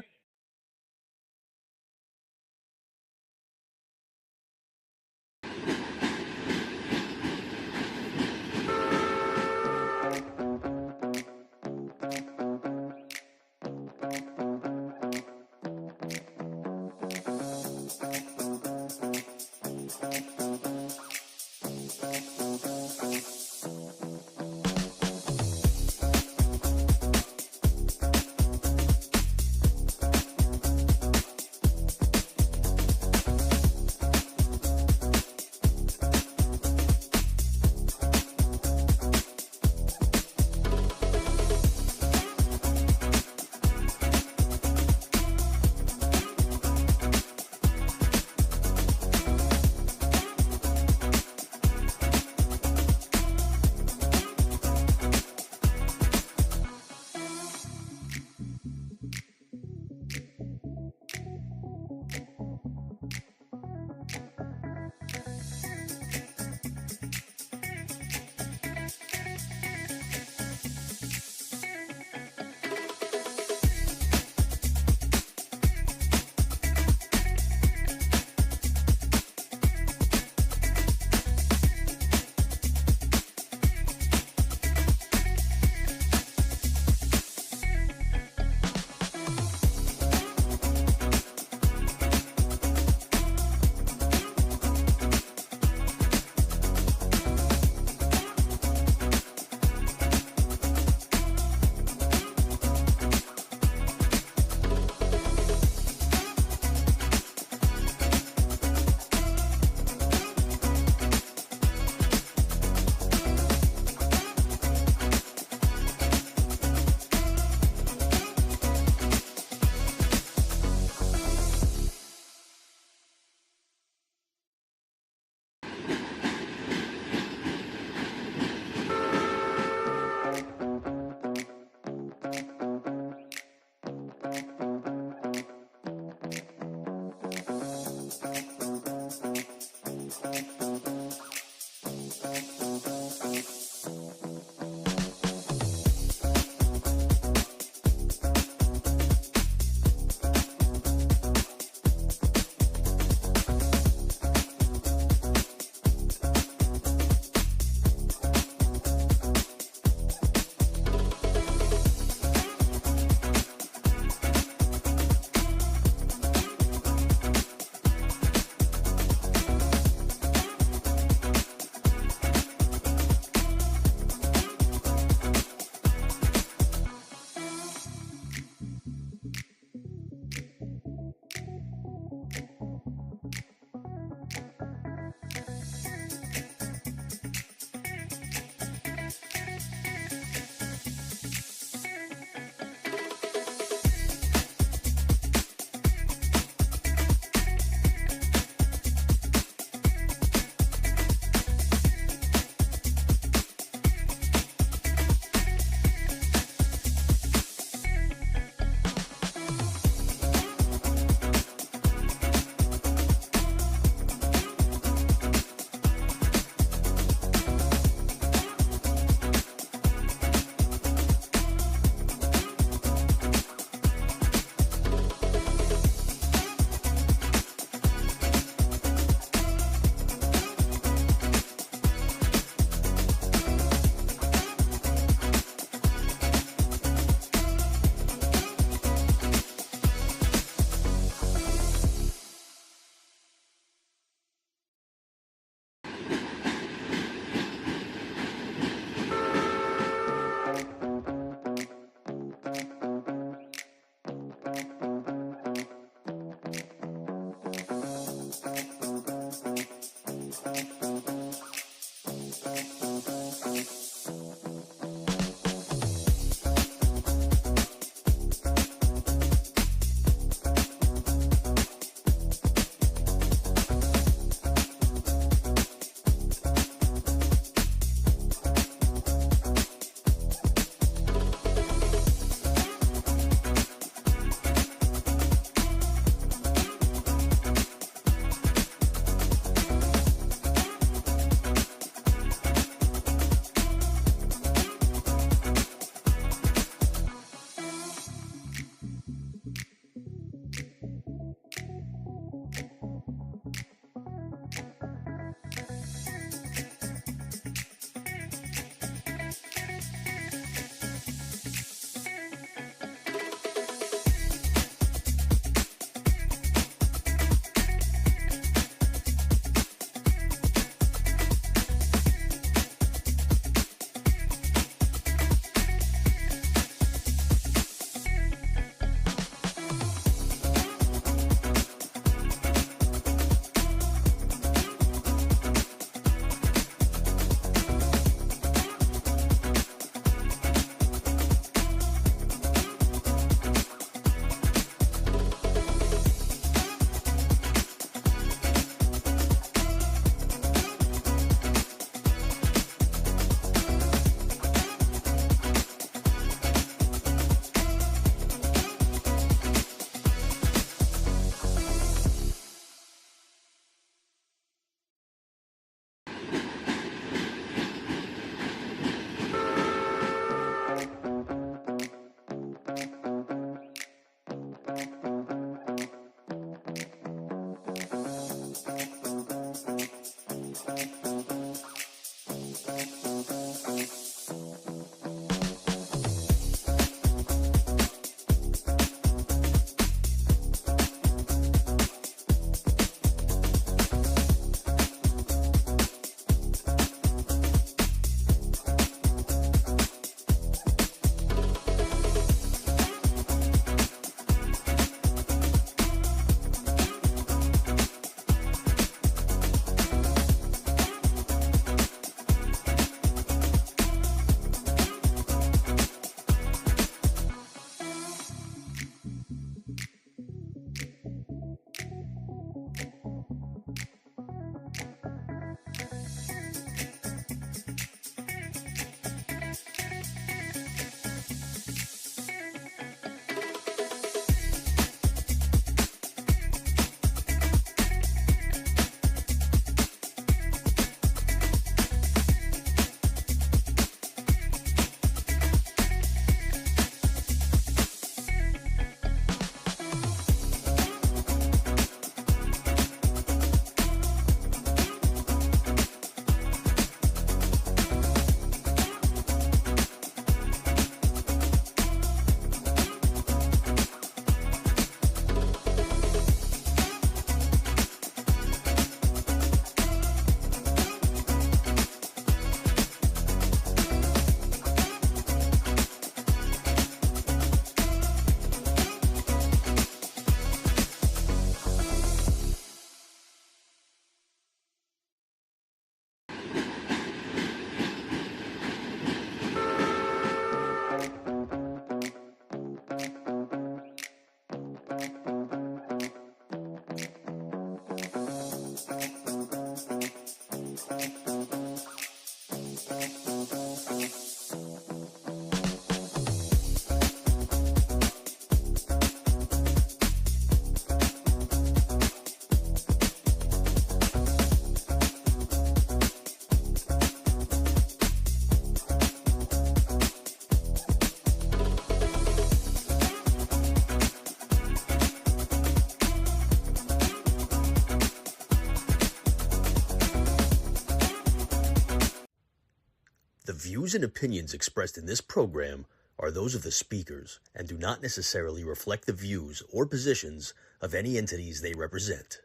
The views and opinions expressed in this program are those of the speakers and do not necessarily reflect the views or positions of any entities they represent.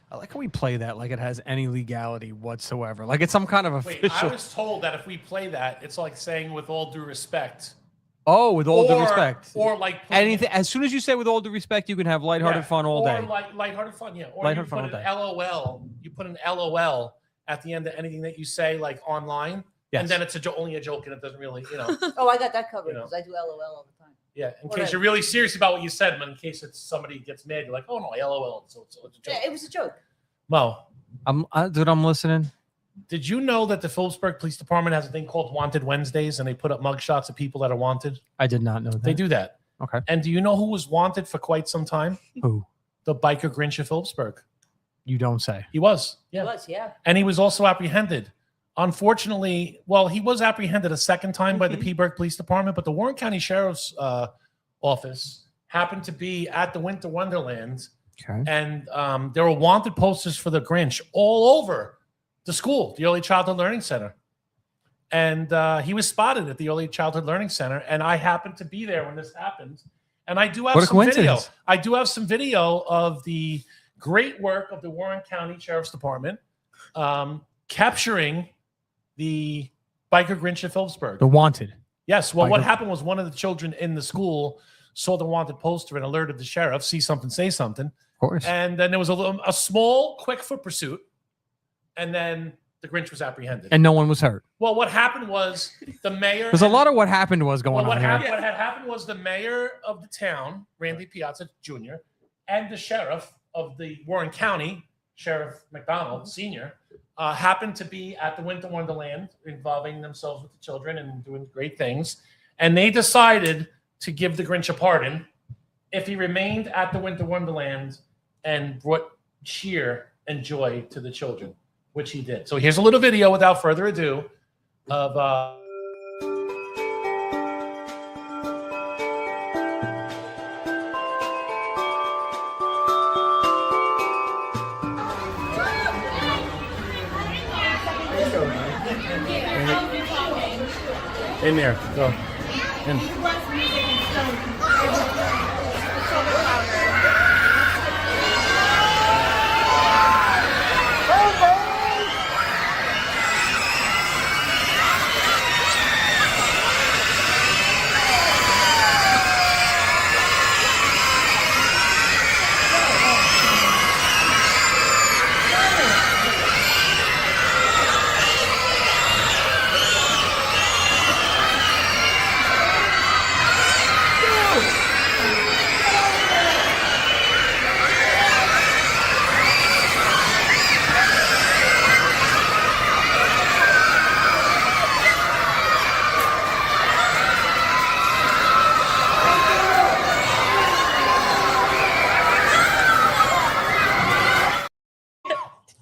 I like how we play that like it has any legality whatsoever. Like it's some kind of Wait, I official. was told that if we play that, it's like saying with all due respect. Oh, with all due respect. Or like putting Anything. As soon as you say with all due respect, you can have lighthearted fun all day. Or like lighthearted fun, yeah. Or Lighthearted you fun put all an day. LOL. You put an LOL at the end of anything that you say, like online, Yes. and then it's only a joke, and it doesn't really, Oh, I got that covered You know. because I do LOL all the time. yeah. In Or case like- you're really serious about what you said, but in case it's somebody gets mad, you're like, oh no, LOL. So it's a joke. Yeah, it was a joke. Mo, Dude, I'm listening. did you know that the Phillipsburg Police Department has a thing called Wanted Wednesdays, and they put up mugshots of people that are wanted? I did not know that. They do that. Okay. And do you know who was wanted for quite some time? Who? The biker Grinch of Phillipsburg. You don't say. He was. It Yeah. was, yeah. And he was also apprehended. Unfortunately, well, he was apprehended a second time by the Peaburg Police Department, but the Warren County Sheriff's Office happened to be at the Winter Wonderland, Okay. and there were wanted posters for the Grinch all over the school, the Early Childhood Learning Center. And he was spotted at the Early Childhood Learning Center, and I happened to be there when this happened. And I do have What a some video. coincidence. I do have some video of the great work of the Warren County Sheriff's Department capturing the biker Grinch of Phillipsburg. The wanted. Yes. Well, what biker- happened was one of the children in the school saw the wanted poster and alerted the sheriff, see something, say something. Of course. And then there was a small, quick foot pursuit. And then the Grinch was apprehended. And no one was hurt. Well, what happened was the mayor. There's a lot of what happened was going Well, what, on here. what had happened was the mayor of the town, Randy Piazza Jr., and the sheriff of the Warren County, Sheriff McDonald Sr., happened to be at the Winter Wonderland, involving themselves with the children and doing great things. And they decided to give the Grinch a pardon if he remained at the Winter Wonderland and brought cheer and joy to the children, which he did. So here's a little video without further ado of in there. Go. In.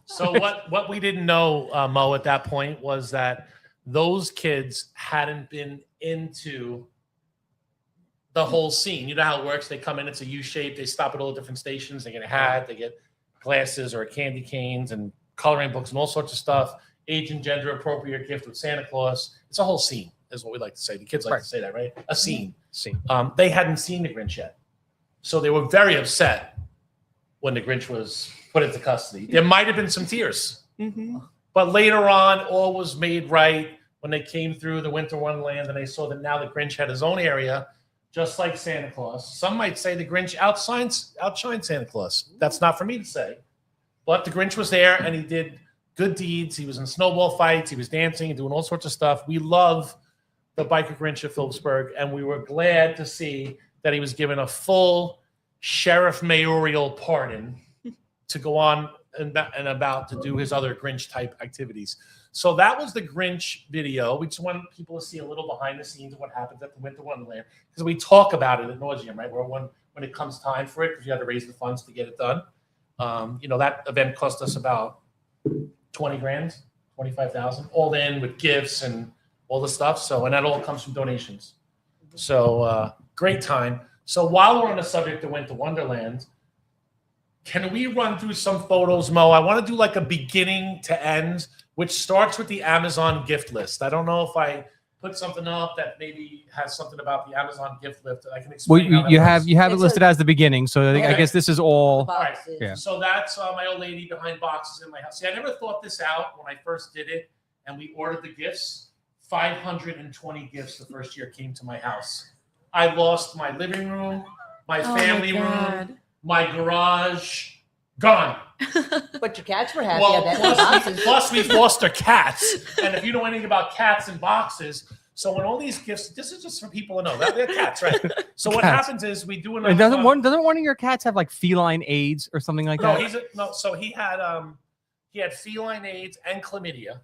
So what we didn't know, Mo, at that point was that those kids hadn't been into the whole scene. You know how it works? They come in, it's a U shape. They stop at all the different stations. They get a hat, they get glasses or candy canes and coloring books and all sorts of stuff. Age and gender appropriate gift with Santa Claus. It's a whole scene, is what we like to say. The kids like to say that, right? A scene. See. They hadn't seen the Grinch yet. So they were very upset when the Grinch was put into custody. There might have been some tears. But later on, all was made right when they came through the Winter Wonderland and they saw that now the Grinch had his own area, just like Santa Claus. Some might say the Grinch outshines Santa Claus. That's not for me to say. But the Grinch was there and he did good deeds. He was in snowball fights. He was dancing and doing all sorts of stuff. We love the biker Grinch of Phillipsburg, and we were glad to see that he was given a full sheriff mayoral pardon to go on and about to do his other Grinch type activities. So that was the Grinch video. We just want people to see a little behind the scenes of what happens at the Winter Wonderland, because we talk about it at nauseum, right? Where when it comes time for it, because you had to raise the funds to get it done. That event cost us about 20 grand, 25,000, all in with gifts and all the stuff. So, and that all comes from donations. So great time. So while we're on the subject of Winter Wonderland, can we run through some photos, Mo? I want to do like a beginning to end which starts with the Amazon gift list. I don't know if I put something up that maybe has something about the Amazon gift list that I can Well, explain. how that you works. have it It's listed as the beginning, so I Okay. guess this is all. Boxes. Yeah. So that's my old lady behind boxes in my house. See, I never thought this out when I first did it, and we ordered the gifts. 520 gifts the first year came to my house. I lost my living room, my family room, my garage, gone. But your cats were happy. Well, I bet. plus we've lost our cats. And if you know anything about cats and boxes, so when all these gifts, this is just for people to know that they're cats, right? So what Cats. happens is we do And enough. doesn't one of your cats have like feline AIDS or something like No, that? so he had feline AIDS and chlamydia,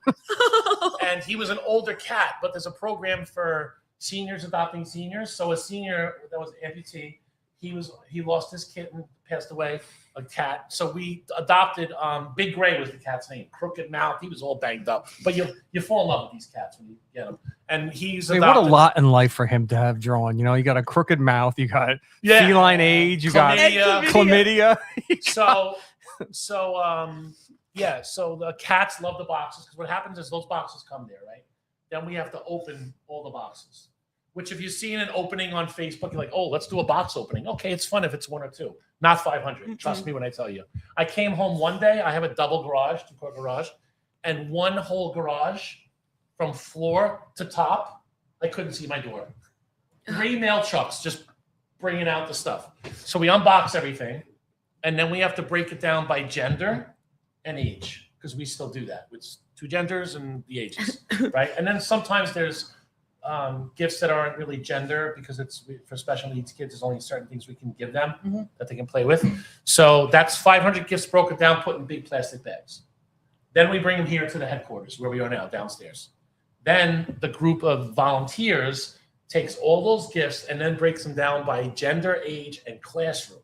and he was an older cat. But there's a program for seniors adopting seniors. So a senior that was amputee, he lost his kitten, passed away, a cat. So we adopted Big Gray was the cat's name. Crooked mouth. He was all banged up. But you fall in love with these cats when you get them. And he's What a adopted. lot in life for him to have drawn. You know, you got a crooked mouth, you got feline AIDS, you got chlamydia. So the cats love the boxes because what happens is those boxes come there, right? Then we have to open all the boxes. Which, if you've seen an opening on Facebook, you're like, oh, let's do a box opening. Okay, it's fun if it's one or two, not 500. Trust me when I tell you. I came home one day. I have a double garage, two-car garage, and one whole garage from floor to top. I couldn't see my door. 3 mail trucks just bringing out the stuff. So we unbox everything, and then we have to break it down by gender and age because we still do that with 2 genders and the ages, right? And then sometimes there's gifts that aren't really gender because it's for special needs kids. There's only certain things we can give them that they can play with. So that's 500 gifts broken down, put in big plastic bags. Then we bring them here to the headquarters where we are now, downstairs. Then the group of volunteers takes all those gifts and then breaks them down by gender, age, and classroom.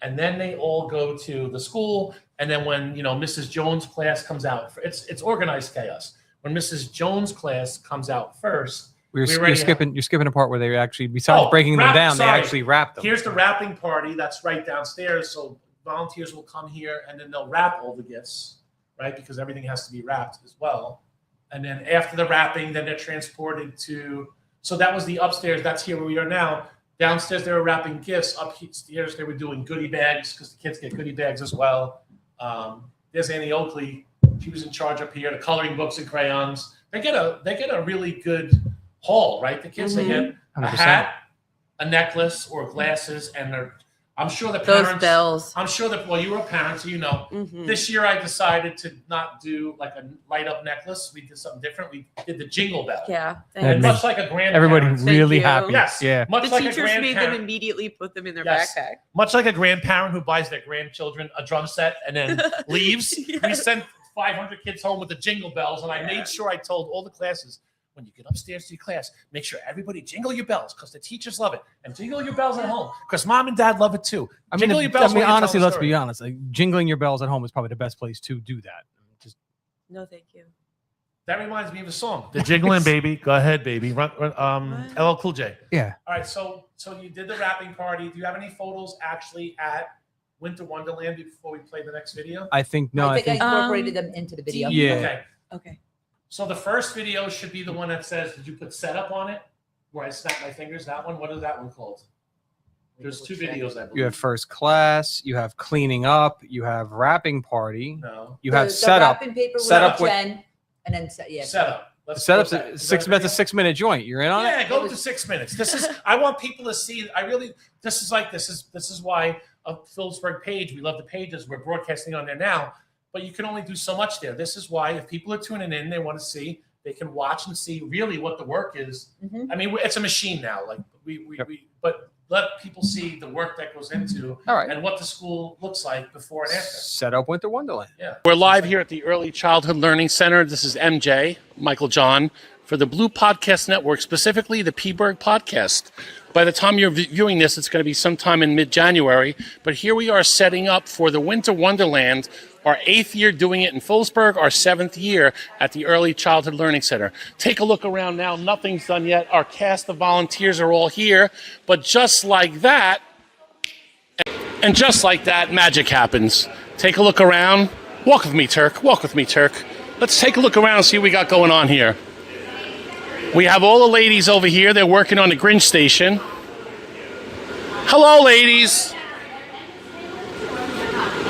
And then they all go to the school. And then when Mrs. Jones' class comes out, it's organized chaos. When Mrs. Jones' class comes out first, You're skipping a part where they actually, besides breaking them down, they actually wrap them. Here's the wrapping party that's right downstairs. So volunteers will come here and then they'll wrap all the gifts, right? Because everything has to be wrapped as well. And then after the wrapping, then they're transported to. So that was the upstairs. That's here where we are now. Downstairs, they were wrapping gifts. Upstairs, they were doing goodie bags because the kids get goodie bags as well. There's Annie Oakley. She was in charge up here. The coloring books and crayons. They get a really good haul, right? The kids they get a 100%. hat, a necklace, or glasses, and I'm sure the Those parents. bells. I'm sure that you were a parent, so you know. Mhm. This year, I decided to not do like a light up necklace. We did something different. We did the jingle bell. Yeah. And And made much like a grandparent. Everybody Thank really you. happy. Yes. Yeah. Much The like a teachers made them grandparent. immediately put them in their Yes. backpack. Much like a grandparent who buys their grandchildren a drum set and then leaves. We Yes. sent 500 kids home with the jingle bells, and I made sure I told all the classes, when you get upstairs to your class, make sure everybody jingle your bells because the teachers love it, and jingle your bells at home because mom and dad love it too. Jingle your bells. when you tell honestly, the let's story. be honest. Like, jingling your bells at home is probably the best place to do that. Just No, thank you. That reminds me of a song. The Jiggling Baby. Go ahead, baby. Run, LL Cool J. yeah. All right, so you did the wrapping party. Do you have any photos actually at Winter Wonderland before we play the next video? I think no. I think I think- incorporated them into the video. Yeah. Okay. Okay. So the first video should be the one that says, "Did you put setup on it?" Where I snap my fingers. That one. What is that one called? There's 2 videos, I believe. You have first class. You have cleaning up. You have wrapping party. No. You have the setup. wrapping paper Setup with with- Jen, and then Setup. Let's Setup's go back. a Is six. that a That's a video? 6-minute joint. You're in on Yeah, it. go to 6 minutes. This is. I want people to see. This is why a Phillipsburg page. We love the pages. We're broadcasting on there now, but you can only do so much there. This is why if people are tuning in, they want to see. They can watch and see really what the work is. Mhm. I mean, it's a machine now. Like but let people see the work that goes into All right. and what the school looks like before and after. Set up Winter Wonderland. Yeah. We're live here at the Early Childhood Learning Center. This is MJ, Michael John, for the Blue Podcast Network, specifically the P-Berg Podcast. By the time you're viewing this, it's going to be sometime in mid-January. But here we are setting up for the Winter Wonderland, our 8th year doing it in Phillipsburg, our 7th year at the Early Childhood Learning Center. Take a look around now. Nothing's done yet. Our cast of volunteers are all here. But just like that, and just like that, magic happens. Take a look around. Walk with me, Turk. Walk with me, Turk. let's take a look around and see what we got going on here. We have all the ladies over here. They're working on the Grinch station. Hello, ladies.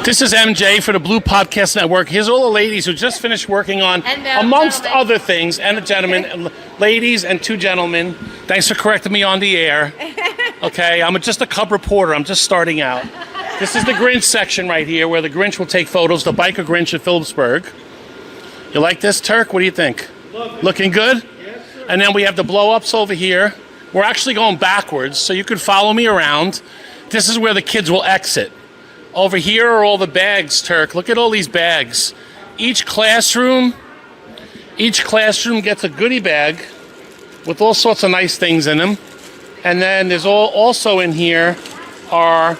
This is MJ for the Blue Podcast Network. Here's all the ladies who just finished working on, amongst other things, and a gentleman, ladies and two gentlemen. Thanks for correcting me on the air. Okay, I'm just a cub reporter. I'm just starting out. This is the Grinch section right here, where the Grinch will take photos. The Biker Grinch at Phillipsburg. You like this, Turk? What do you think? Looking good? Yes, sir. And then we have the blow-ups over here. We're actually going backwards, so you could follow me around. This is where the kids will exit. Over here are all the bags, Turk. Look at all these bags. Each classroom gets a goodie bag with all sorts of nice things in them. And then there's also in here are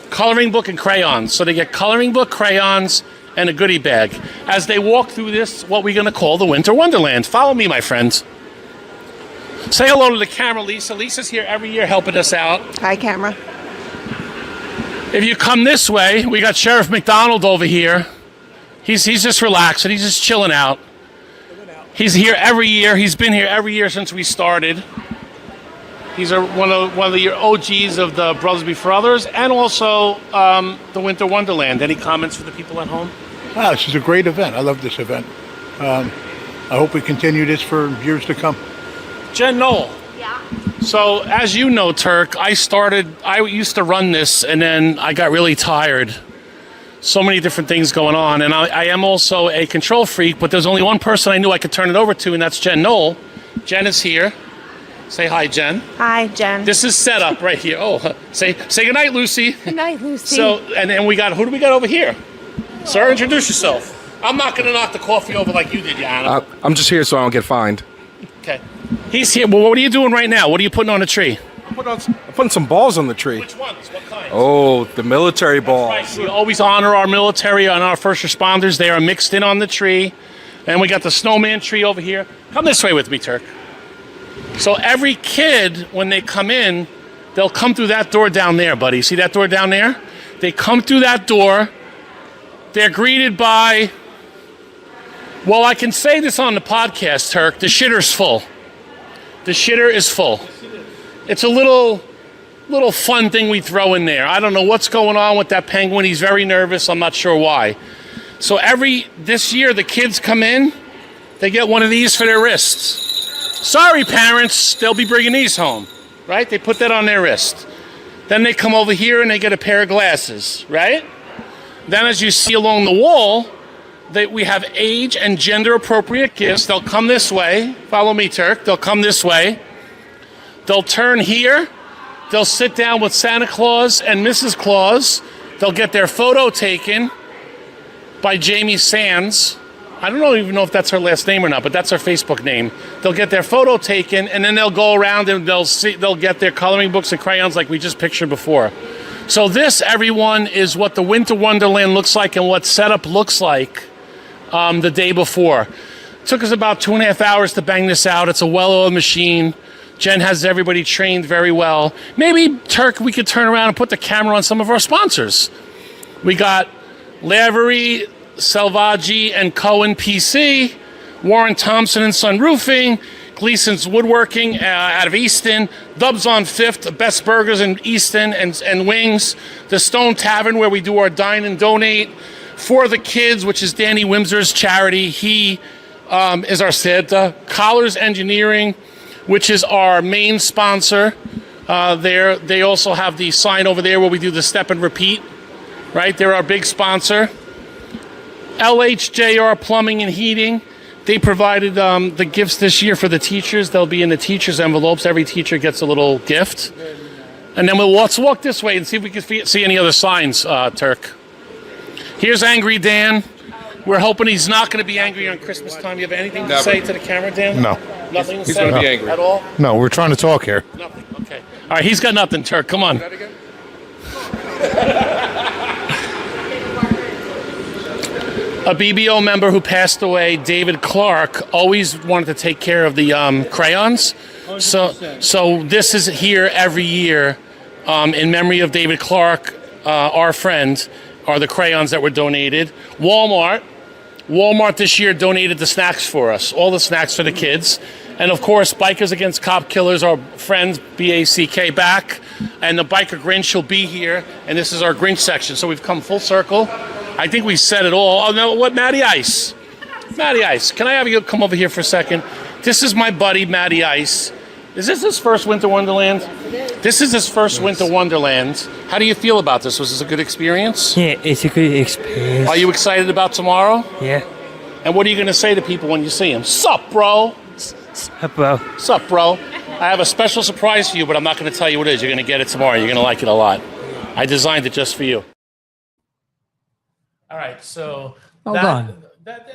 coloring book and crayons. So they get coloring book, crayons, and a goodie bag. As they walk through this, what we're going to call the Winter Wonderland. Follow me, my friends. Say hello to the camera, Lisa. Lisa's here every year helping us out. Hi, camera. If you come this way, we got Sheriff McDonald over here. He's just relaxing. He's just chilling out. He's here every year. He's been here every year since we started. He's one of the OGs of the Brothers Before Others, and also the Winter Wonderland. Any comments for the people at home? Wow, this is a great event. I love this event. I hope we continue this for years to come. Jen Knoll. Yeah. So, as you know, Turk, I used to run this, and then I got really tired. So many different things going on, and I am also a control freak, but there's only one person I knew I could turn it over to, and that's Jen Knoll. Jen is here. Say hi, Jen. Hi, Jen. This is set up right here. Oh, say goodnight, Lucy. Good night, Lucy. So, and then who do we got over here? Sir, introduce yourself. I'm not going to knock the coffee over like you did, Yana. I'm just here so I don't get fined. Okay. He's here. Well, what are you doing right now? What are you putting on the tree? I'm putting some balls on the tree. Which ones? What kinds? Oh, the military balls. Right. We always honor our military and our first responders. They are mixed in on the tree. And we got the snowman tree over here. Come this way with me, Turk. So every kid, when they come in, they'll come through that door down there, buddy. See that door down there? They come through that door. They're greeted by, well, I can say this on the podcast, Turk. The shitter's full. The shitter is full. It's a little fun thing we throw in there. I don't know what's going on with that penguin. He's very nervous. I'm not sure why. So this year, the kids come in. They get one of these for their wrists. Sorry, parents, they'll be bringing these home, right? They put that on their wrist. Then they come over here and they get a pair of glasses, right? Then as you see along the wall, we have age and gender appropriate gifts. They'll come this way. Follow me, Turk. They'll come this way. They'll turn here. They'll sit down with Santa Claus and Mrs. Claus. They'll get their photo taken by Jamie Sands. I don't even know if that's her last name or not, but that's her Facebook name. They'll get their photo taken, and then they'll go around and they'll get their coloring books and crayons like we just pictured before. So this, everyone, is what the Winter Wonderland looks like and what setup looks like the day before. It took us about 2.5 hours to bang this out. It's a well-oiled machine. Jen has everybody trained very well. Maybe, Turk, we could turn around and put the camera on some of our sponsors. We got Lavery, Selvaggi and Cohen PC, Warren Thompson and Son Roofing, Gleason's Woodworking out of Easton, Dubs on 5th, the best burgers in Easton and wings, the Stone Tavern where we do our dine and donate, For the Kids, which is Danny Wimser's charity. He is our Santa. Collars Engineering, which is our main sponsor. They also have the sign over there where we do the step and repeat, right? They're our big sponsor. LHJR Plumbing and Heating. They provided the gifts this year for the teachers. They'll be in the teachers' envelopes. Every teacher gets a little gift. And then let's walk this way and see if we can see any other signs, Turk. Here's Angry Dan. We're hoping he's not going to be angry on Christmas time. You have anything to say to the camera, Dan? No. Nothing to He's say going to be angry. at all? No, we're trying to talk here. Nothing. Okay. All right, he's got nothing, Turk. Come on. A BBO member who passed away, David Clark, always wanted to take care of the crayons. So this is here every year in memory of David Clark, our friend, are the crayons that were donated. Walmart Walmart this year donated the snacks for us, all the snacks for the kids. And of course, Bikers Against Cop Killers, our friends, BACK, back. And the Biker Grinch will be here. And this is our Grinch section. So we've come full circle. I think we said it all. Oh, no, what, Matty Ice? Matty Ice, can I have you come over here for a second? This is my buddy, Matty Ice. Is this his first Winter Wonderland? This is his first Winter Wonderland. How do you feel about this? Was this a good experience? Yeah, it's a good experience. Are you excited about tomorrow? Yeah. And what are you going to say to people when you see them? Sup, bro? Sup, bro? Sup, bro? I have a special surprise for you, but I'm not going to tell you what it is. You're going to get it tomorrow. You're going to like it a lot. I designed it just for you. All right, so Well done.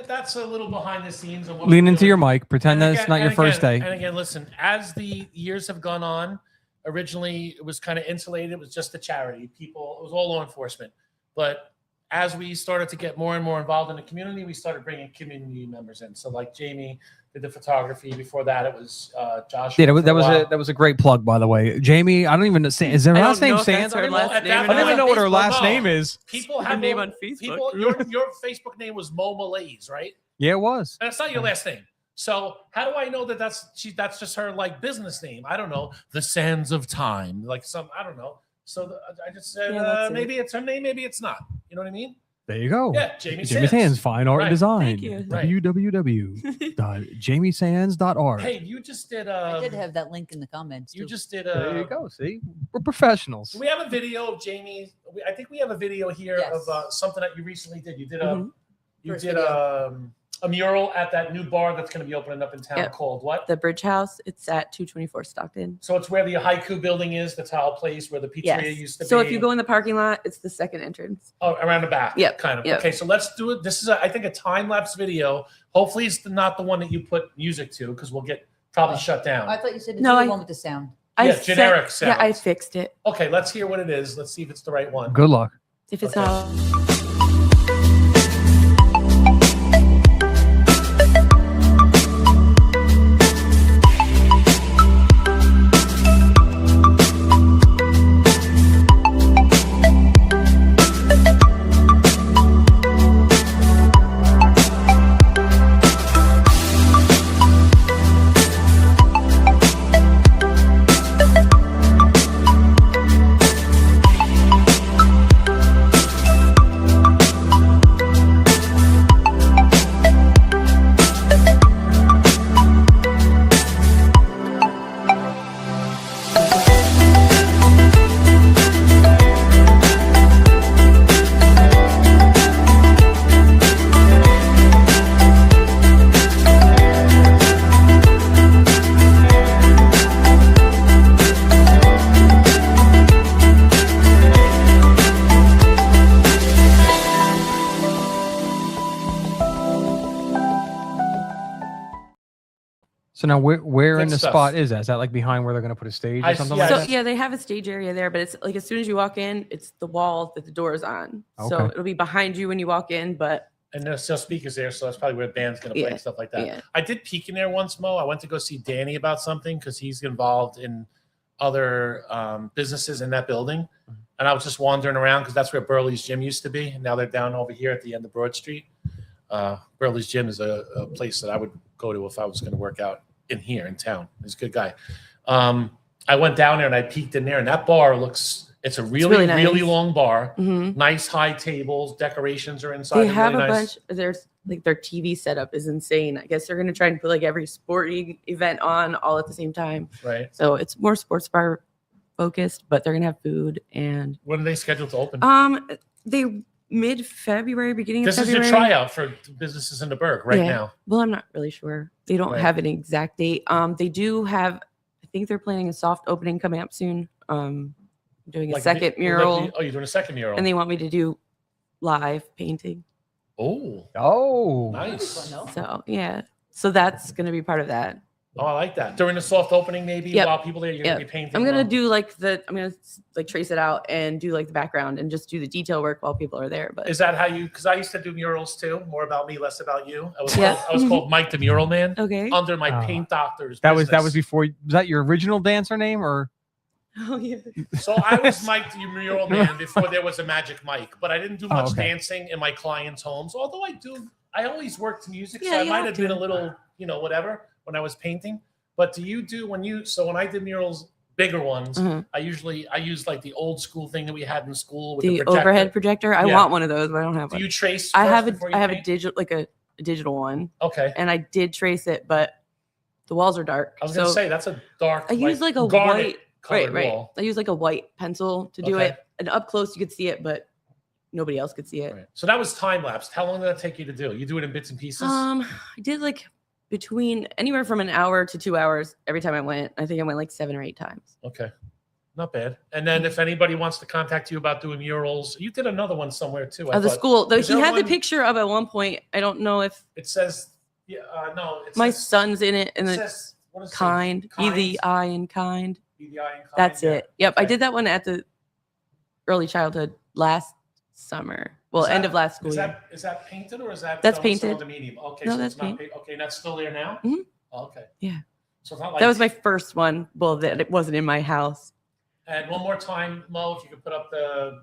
That's a little behind the scenes of what Lean we're into doing. your mic. Pretend And that it's again- not your and first again- day. And again, listen, as the years have gone on, originally it was kind of insulated. It was just a charity. People, it was all law enforcement. But as we started to get more and more involved in the community, we started bringing community members in. So like Jamie did the photography. Before that, it was Josh. Yeah, that was a great plug, by the way. Jamie, I don't even know. Is her I last don't name know if that's Sands? her I don't last know- name I or don't even not. know what her Facebook, last no. name is. People Her have name all- on Facebook. People, your Facebook name was Mo Malaise, right? Yeah, it was. That's not your last name. So how do I know that that's just her like business name? I don't know. The Sands of Time, like some, I don't know. So I just said Yeah, that's it. maybe it's her name, maybe it's not. You know what I mean? There you go. Yeah, Jamie Jamie Sands. Sands, Fine Art Right. Design. Thank you. Right. www.jamiesands.art. Hey, you just did. I did have that link in the comments. You too. just did. There you go. See, we're professionals. Do we have a video of Jamie? I think we have a video here Yes. of something that you recently did. You did a Mhm. First a mural at that new bar that's going to be opening up in town Yep. called what? The Bridge House. It's at 224 Stockton. So it's where the Haiku building is, the tile place where the pizzeria used to So be. if you go in the parking lot, it's the second entrance. Oh, around the back. Yep, Kind of. yep. Okay, so let's do it. This is, I think, a time lapse video. Hopefully, it's not the one that you put music to because we'll get probably shut down. I thought you said it's No, the I- one with the sound. Yeah, generic Yeah, I sounds. fixed it. Okay, let's hear what it is. Let's see if it's the right one. Good luck. If it's Okay. not. So now, where in Good the stuff. spot is that? Is that like behind where they're going to put a stage or I- something yeah, like So that? yeah, they have a stage area there, but it's like as soon as you walk in, it's the wall that the door is on. So Okay. it'll be behind you when you walk in, but And there's still speakers there, so that's probably where the band's going to play Yeah, and stuff like that. yeah. I did peek in there once, Mo. I went to go see Danny about something because he's involved in other businesses in that building. Mm-hmm. And I was just wandering around because that's where Burley's Gym used to be. And now they're down over here at the end of Broad Street. Burley's Gym is a place that I would go to if I was going to work out in here in town. He's a good guy. I went down there and I peeked in there, and that bar it's a really, really nice. really long bar. mhm. Nice high tables, decorations are inside. They They're have really a nice. bunch. There's like their TV setup is insane. I guess they're gonna try and put like every sporting event on all at the same time. Right. So it's more sports bar focused, but they're gonna have food and When are they scheduled to open? they mid-February, beginning This of is your February. tryout for businesses in the Berg right Yeah. now. Well, I'm not really sure. They don't Right. have an exact date. They do have. I think they're planning a soft opening coming up soon. Doing a Like second mural, Oh, you're doing a second mural. and they want me to do live painting. Oh, Oh, nice. So yeah, so that's gonna be part of that. Oh, I like that. During the soft opening, maybe Yep. while people there, you're Yep. gonna be painting. I'm gonna while- do like I'm gonna like trace it out and do like the background and just do the detail work while people are there. But Is that how you? Because I used to do murals too. More about me, less about you. Yeah. I was called Mike the Mural Man okay. under my Oh. paint doctor's. that was business. before. Was that your original dancer name or? Oh yeah. So I was Mike the Mural Man before there was a Magic Mike, but I didn't do much okay. dancing in my clients' homes. Although I always worked music, Yeah, so I you might have have been to. a little, whatever when I was painting. But do you do when I did murals, bigger ones, Mhm. I use like the old school thing that we had in school with the, The projector. overhead projector. I Yeah. want one of those, but I don't have Do one. you trace? I first have before you I have a paint? digital one, Okay. and I did trace it, but the walls are dark. I was gonna say that's a dark. I use like a garnet white, colored right. wall. I use like a white pencil to do Okay. it, and up close you could see it, but nobody else could see it. Right. So that was time lapsed. How long did that take you to do? You do it in bits and pieces. I did like between anywhere from an hour to 2 hours every time I went. I think I went like 7 or 8 times. Okay. Not bad. And then if anybody wants to contact you about doing murals, you did another one somewhere too. I The thought. school, though, Is he there had the one- picture of at one point. I don't know if It says, yeah, no. It my says, son's in it, and it the says, what does it say? kind, EDI and kind. EDI and kind. That's yeah. it. Yep, I Okay. did that one at the early childhood last summer. Well, Is end that- of last school Is year. that painted or is that That's done with some painted. other medium? Okay, No, so that's it's not okay, and that's still there now. Mhm. Oh, okay. Yeah. So it's not like That was my first one. Well, that it wasn't in my house. And one more time, Mo, if you could put up the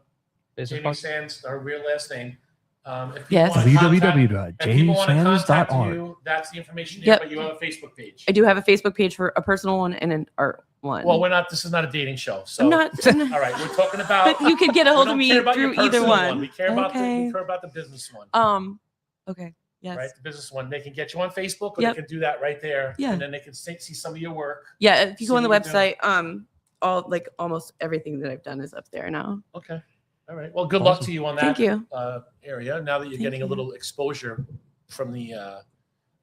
Business Jamie Park? Sands, her real last name. If people Yes. wanna contact- if people wanna www.jamiesanders.org. contact you, that's the information there, Yep. but you have a Facebook page. I do have a Facebook page for a personal one and an art one. Well, this is not a dating show. So I'm not. all right, we're talking about But you could get a we hold of don't me care about your through either personal one. We care about Okay. we care about the business one. Okay. Yes. Right, the business one. They can get you on Facebook, or Yep. they can do that right there. Yeah. And then they can see some of your work. Yeah. If you go See on the what you're doing. website, almost everything that I've done is up there now. Okay. All right. Well, good luck Awesome. to you on that Thank you. Area. Now that you're Thank getting a you. little exposure from the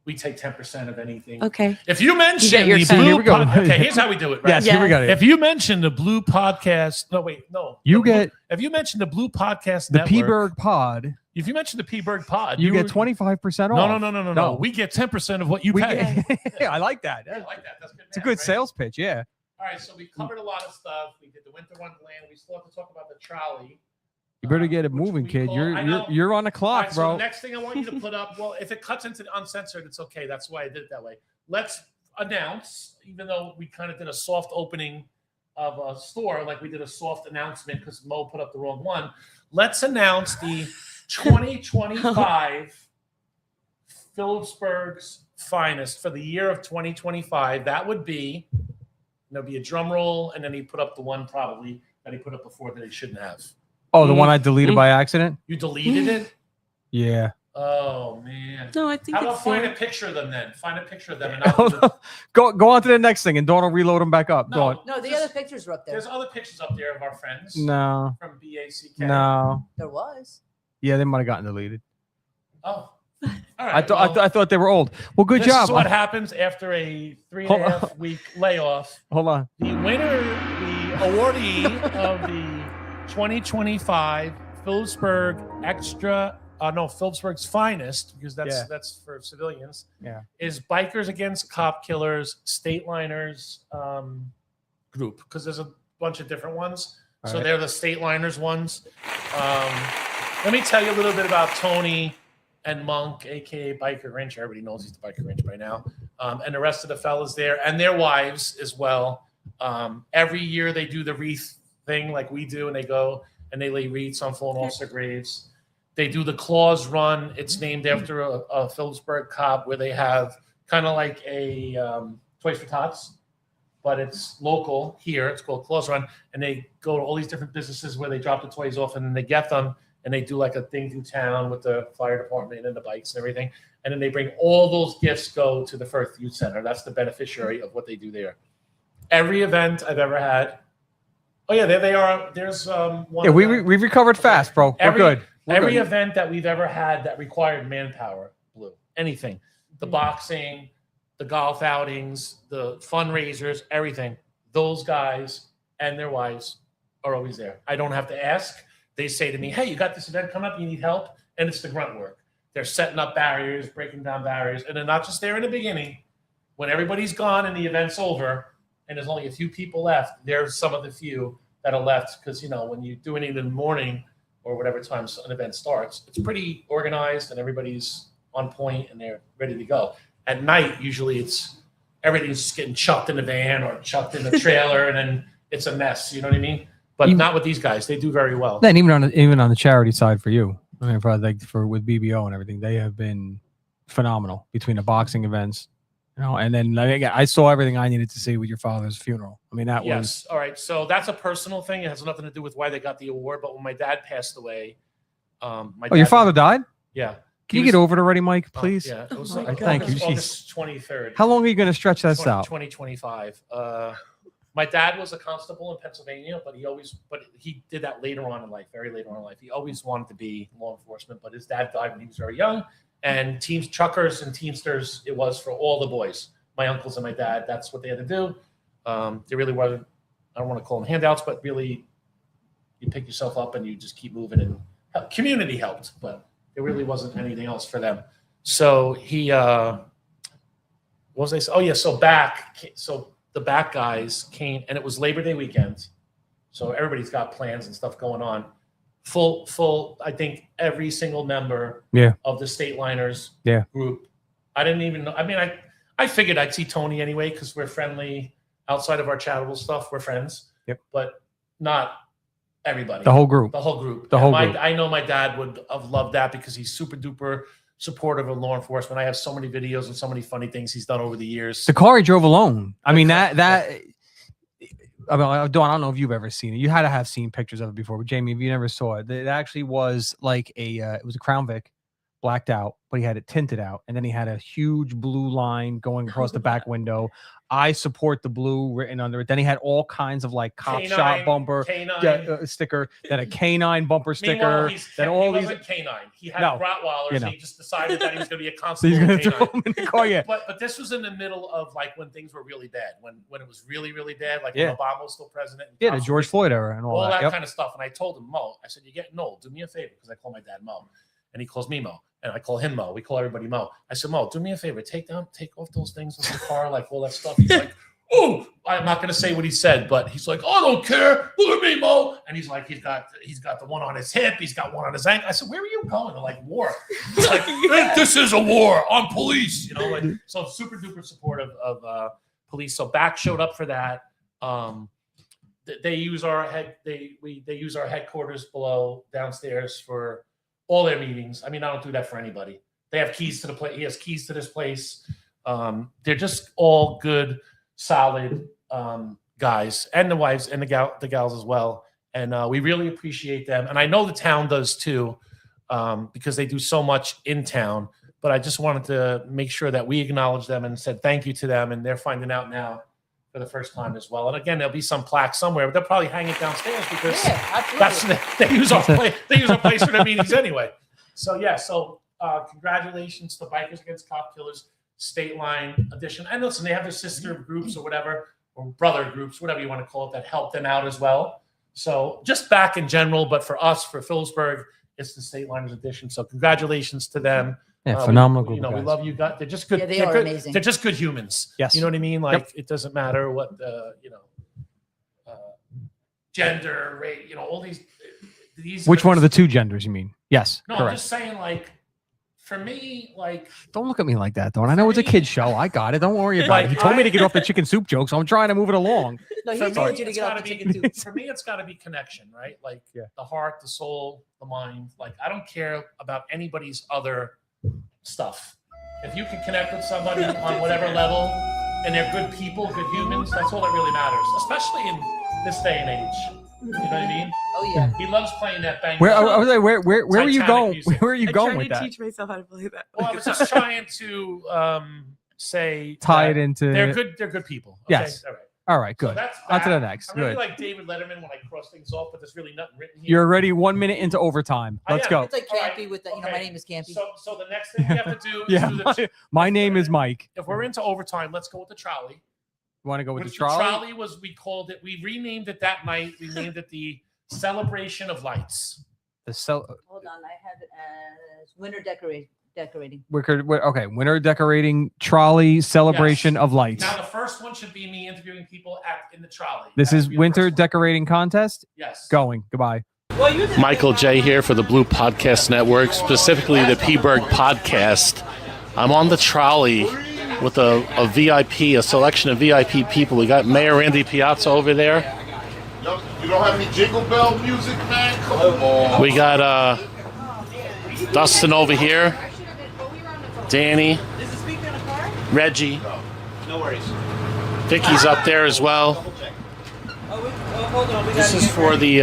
we take 10% of anything. Okay. If you mention your the cut. blue Here we go. okay, here's how we do it, right? Yes, here we got it. If you mention the Blue Podcast, no, wait, no. You The Blue- get if you mention the Blue Podcast the Network, P-Berg Pod. if you mention the P-Berg Pod, You get 25% No, off. no. We get 10% of what you We pay. get- I like that. Yeah, I like that. That's good. It's a good sales pitch. Yeah. All right, so we covered a lot of stuff. We did the Winter Wonderland. We still have to talk about the trolley. You better get it which moving, we kid. call- I know. You're on the All clock, right, so bro. the next thing I want you to put up, well, if it cuts into the uncensored, it's okay. That's why I did it that way. Let's announce, even though we kind of did a soft opening of a store, like we did a soft announcement because Mo put up the wrong one. Let's announce the 2025 Phillipsburg's finest for the year of 2025. That would be, there'll be a drum roll, and then he put up the one probably that he put up before that he shouldn't have. Oh, the one I deleted by accident? You deleted it? Yeah. Oh man. No, I think How about it's find there. a picture of them then? Find a picture of them and I'll do the, go on to the next thing, and Dawn will reload them back up. Go on. No, the just- other pictures were up there. There's other pictures up there of our friends No. from BACK. No. There was. Yeah, they might have gotten deleted. Oh. All right. I thought they were old. Well, good this job. is what happens after a 3.5 week layoff. Hold on. The winner, the awardee of the 2025 Phillipsburg Phillipsburg's finest, because that's for civilians. Yeah. Is Bikers Against Cop Killers State Liners group, because there's a bunch of different ones. All So right. they're the State Liners ones. Let me tell you a little bit about Tony and Monk, aka Biker Grinch. Everybody knows he's the Biker Grinch by now. And the rest of the fellas there and their wives as well. Every year they do the wreath thing like we do, and they go and they lay wreaths on fallen officer graves. They do the Claws Run. It's named after a Phillipsburg cop, where they have kind of like a Toys for Tots, but it's local here. It's called Claws Run, and they go to all these different businesses where they drop the toys off, and then they get them, and they do like a thing through town with the fire department and the bikes and everything, and then they bring all those gifts go to the Firth Youth Center. That's the beneficiary of what they do there. Every event I've ever had. Oh yeah, there they are. There's one. Yeah, of we them. recovered fast, bro. We're good. We're Every good. event that we've ever had that required manpower, Blue, anything, the boxing, the golf outings, the fundraisers, everything, those guys and their wives are always there. I don't have to ask. They say to me, hey, you got this event coming up, you need help? And it's the grunt work. They're setting up barriers, breaking down barriers, and they're not just there in the beginning. When everybody's gone and the event's over and there's only a few people left, there's some of the few that are left, because, when you do it in the morning or whatever time an event starts, it's pretty organized and everybody's on point and they're ready to go. At night, usually everything's just getting chucked in the van or chucked in the trailer, and then it's a mess. You know what I mean? But not with these guys. They do very well. Then even on the charity side for you, I mean, probably like with BBO and everything, they have been phenomenal between the boxing events, and then I saw everything I needed to see with your father's funeral. I mean, that was all right. So that's a personal thing. It has nothing to do with why they got the award. But when my dad passed away, your father died? Yeah. Can you get over it already, Mike, please? Yeah. It was Thank you. August 23rd. How long are you going to stretch this out? 2025. My dad was a constable in Pennsylvania, but he did that later on in life, very later on in life. He always wanted to be law enforcement, but his dad died when he was very young. And truckers and teamsters, it was for all the boys, my uncles and my dad. That's what they had to do. They really wasn't, I don't want to call them handouts, but really you pick yourself up and you just keep moving, and community helped, but there really wasn't anything else for them. So he, what was I saying? Oh yeah. So the back guys came, and it was Labor Day weekend. So everybody's got plans and stuff going on. Full. I think every single member of the State Liners group. I didn't even know. I mean, I figured I'd see Tony anyway because we're friendly. Outside of our charitable stuff, we're friends. Yep. But not everybody. The whole group. I know my dad would have loved that because he's super duper supportive of law enforcement. I have so many videos and so many funny things he's done over the years. The car he drove alone. I mean, I don't know if you've ever seen it. You had to have seen pictures of it before, but Jamie, if you never saw it, it actually was like it was a Crown Vic, blacked out, but he had it tinted out, and then he had a huge blue line going across the back window. I support the blue written under it. Then he had all kinds of like cop shop bumper sticker, then a canine bumper sticker. Then all these canine. He had Rottweilers. And he just decided that he was going to be a constable. So he's going to throw him in the car. Yeah. But this was in the middle of like when things were really bad, when it was really really bad, like when Obama was still president. Yeah, the George Floyd era and all that kind of stuff. And I told him, Mo, I said, "You're getting old. Do me a favor," because I call my dad Mo, and he calls me Mo. And I call him Mo. We call everybody Mo. I said, Mo, do me a favor. Take off those things in the car, like all that stuff. He's like, oh, I'm not going to say what he said, but he's like, I don't care. Look at me, Mo. And he's like, he's got the one on his hip. He's got one on his ankle. I said, where are you going? To like war. He's like, this is a war. I'm police. So super duper supportive of police. So Back showed up for that. They use our headquarters below downstairs for all their meetings. I mean, I don't do that for anybody. They have keys to the place. He has keys to this place. They're just all good, solid guys, and the wives and the gals as well. And we really appreciate them. And I know the town does too, because they do so much in town. But I just wanted to make sure that we acknowledge them and said thank you to them. And they're finding out now for the first time as well. And again, there'll be some plaque somewhere, but they'll probably hang it downstairs because they use our place. They use our place for their meetings anyway. So congratulations to Bikers Against Cop Killers State Line Edition. And listen, they have their sister groups or whatever, or brother groups, whatever you want to call it, that help them out as well. So just Back in general, but for us, for Phillipsburg, it's the State Liners Edition. So congratulations to them. Yeah, phenomenal group. We love you guys. They're just good. Yeah, they are amazing. They're just good humans. Yes. You know what I mean? Like it doesn't matter what gender, race, all these. Which one of the two genders you mean? Yes. No, correct. I'm just saying, like, for me, like. Don't look at me like that, though. And I know it's a kid's show. I got it. Don't worry about it. He told me to get off the chicken soup joke, so I'm trying to move it along. No, he told you to get off the chicken soup. For me, it's got to be connection, right? Like the heart, the soul, the mind. Like, I don't care about anybody's other stuff. If you can connect with somebody on whatever level and they're good people, good humans, that's all that really matters, especially in this day and age. You know what I mean? Oh yeah. He loves playing that bang. Where are you going? Music. Where are you going with that? I'm trying to teach myself how to play that. Well, I was just trying to say tie it into they're good people. Okay? Yes. All right, good. So that's on to the next. I'm really good. like David Letterman when I cross things off, but there's really nothing written here. You're already 1 minute into overtime. Let's go. It's like Campy with the, my name is Campy. So the next thing we have to do is my name is Mike. If we're into overtime, let's go with the trolley. You want to go with the trolley? We renamed it that night. We named it the Celebration of Lights. Hold on, I have it as winter decorating. Okay, winter decorating trolley celebration of lights. Now the first one should be me interviewing people in the trolley. This is winter decorating contest. Yes. Going. Goodbye. Michael J here for the Blue Podcast Network, specifically the P-Berg Podcast. I'm on the trolley with a VIP, a selection of VIP people. We got Mayor Randy Piazza over there. You don't have any Jingle Bell music, man? Come on. We got Dustin over here. Danny. Reggie. No worries. Vicky's up there as well. This is for the,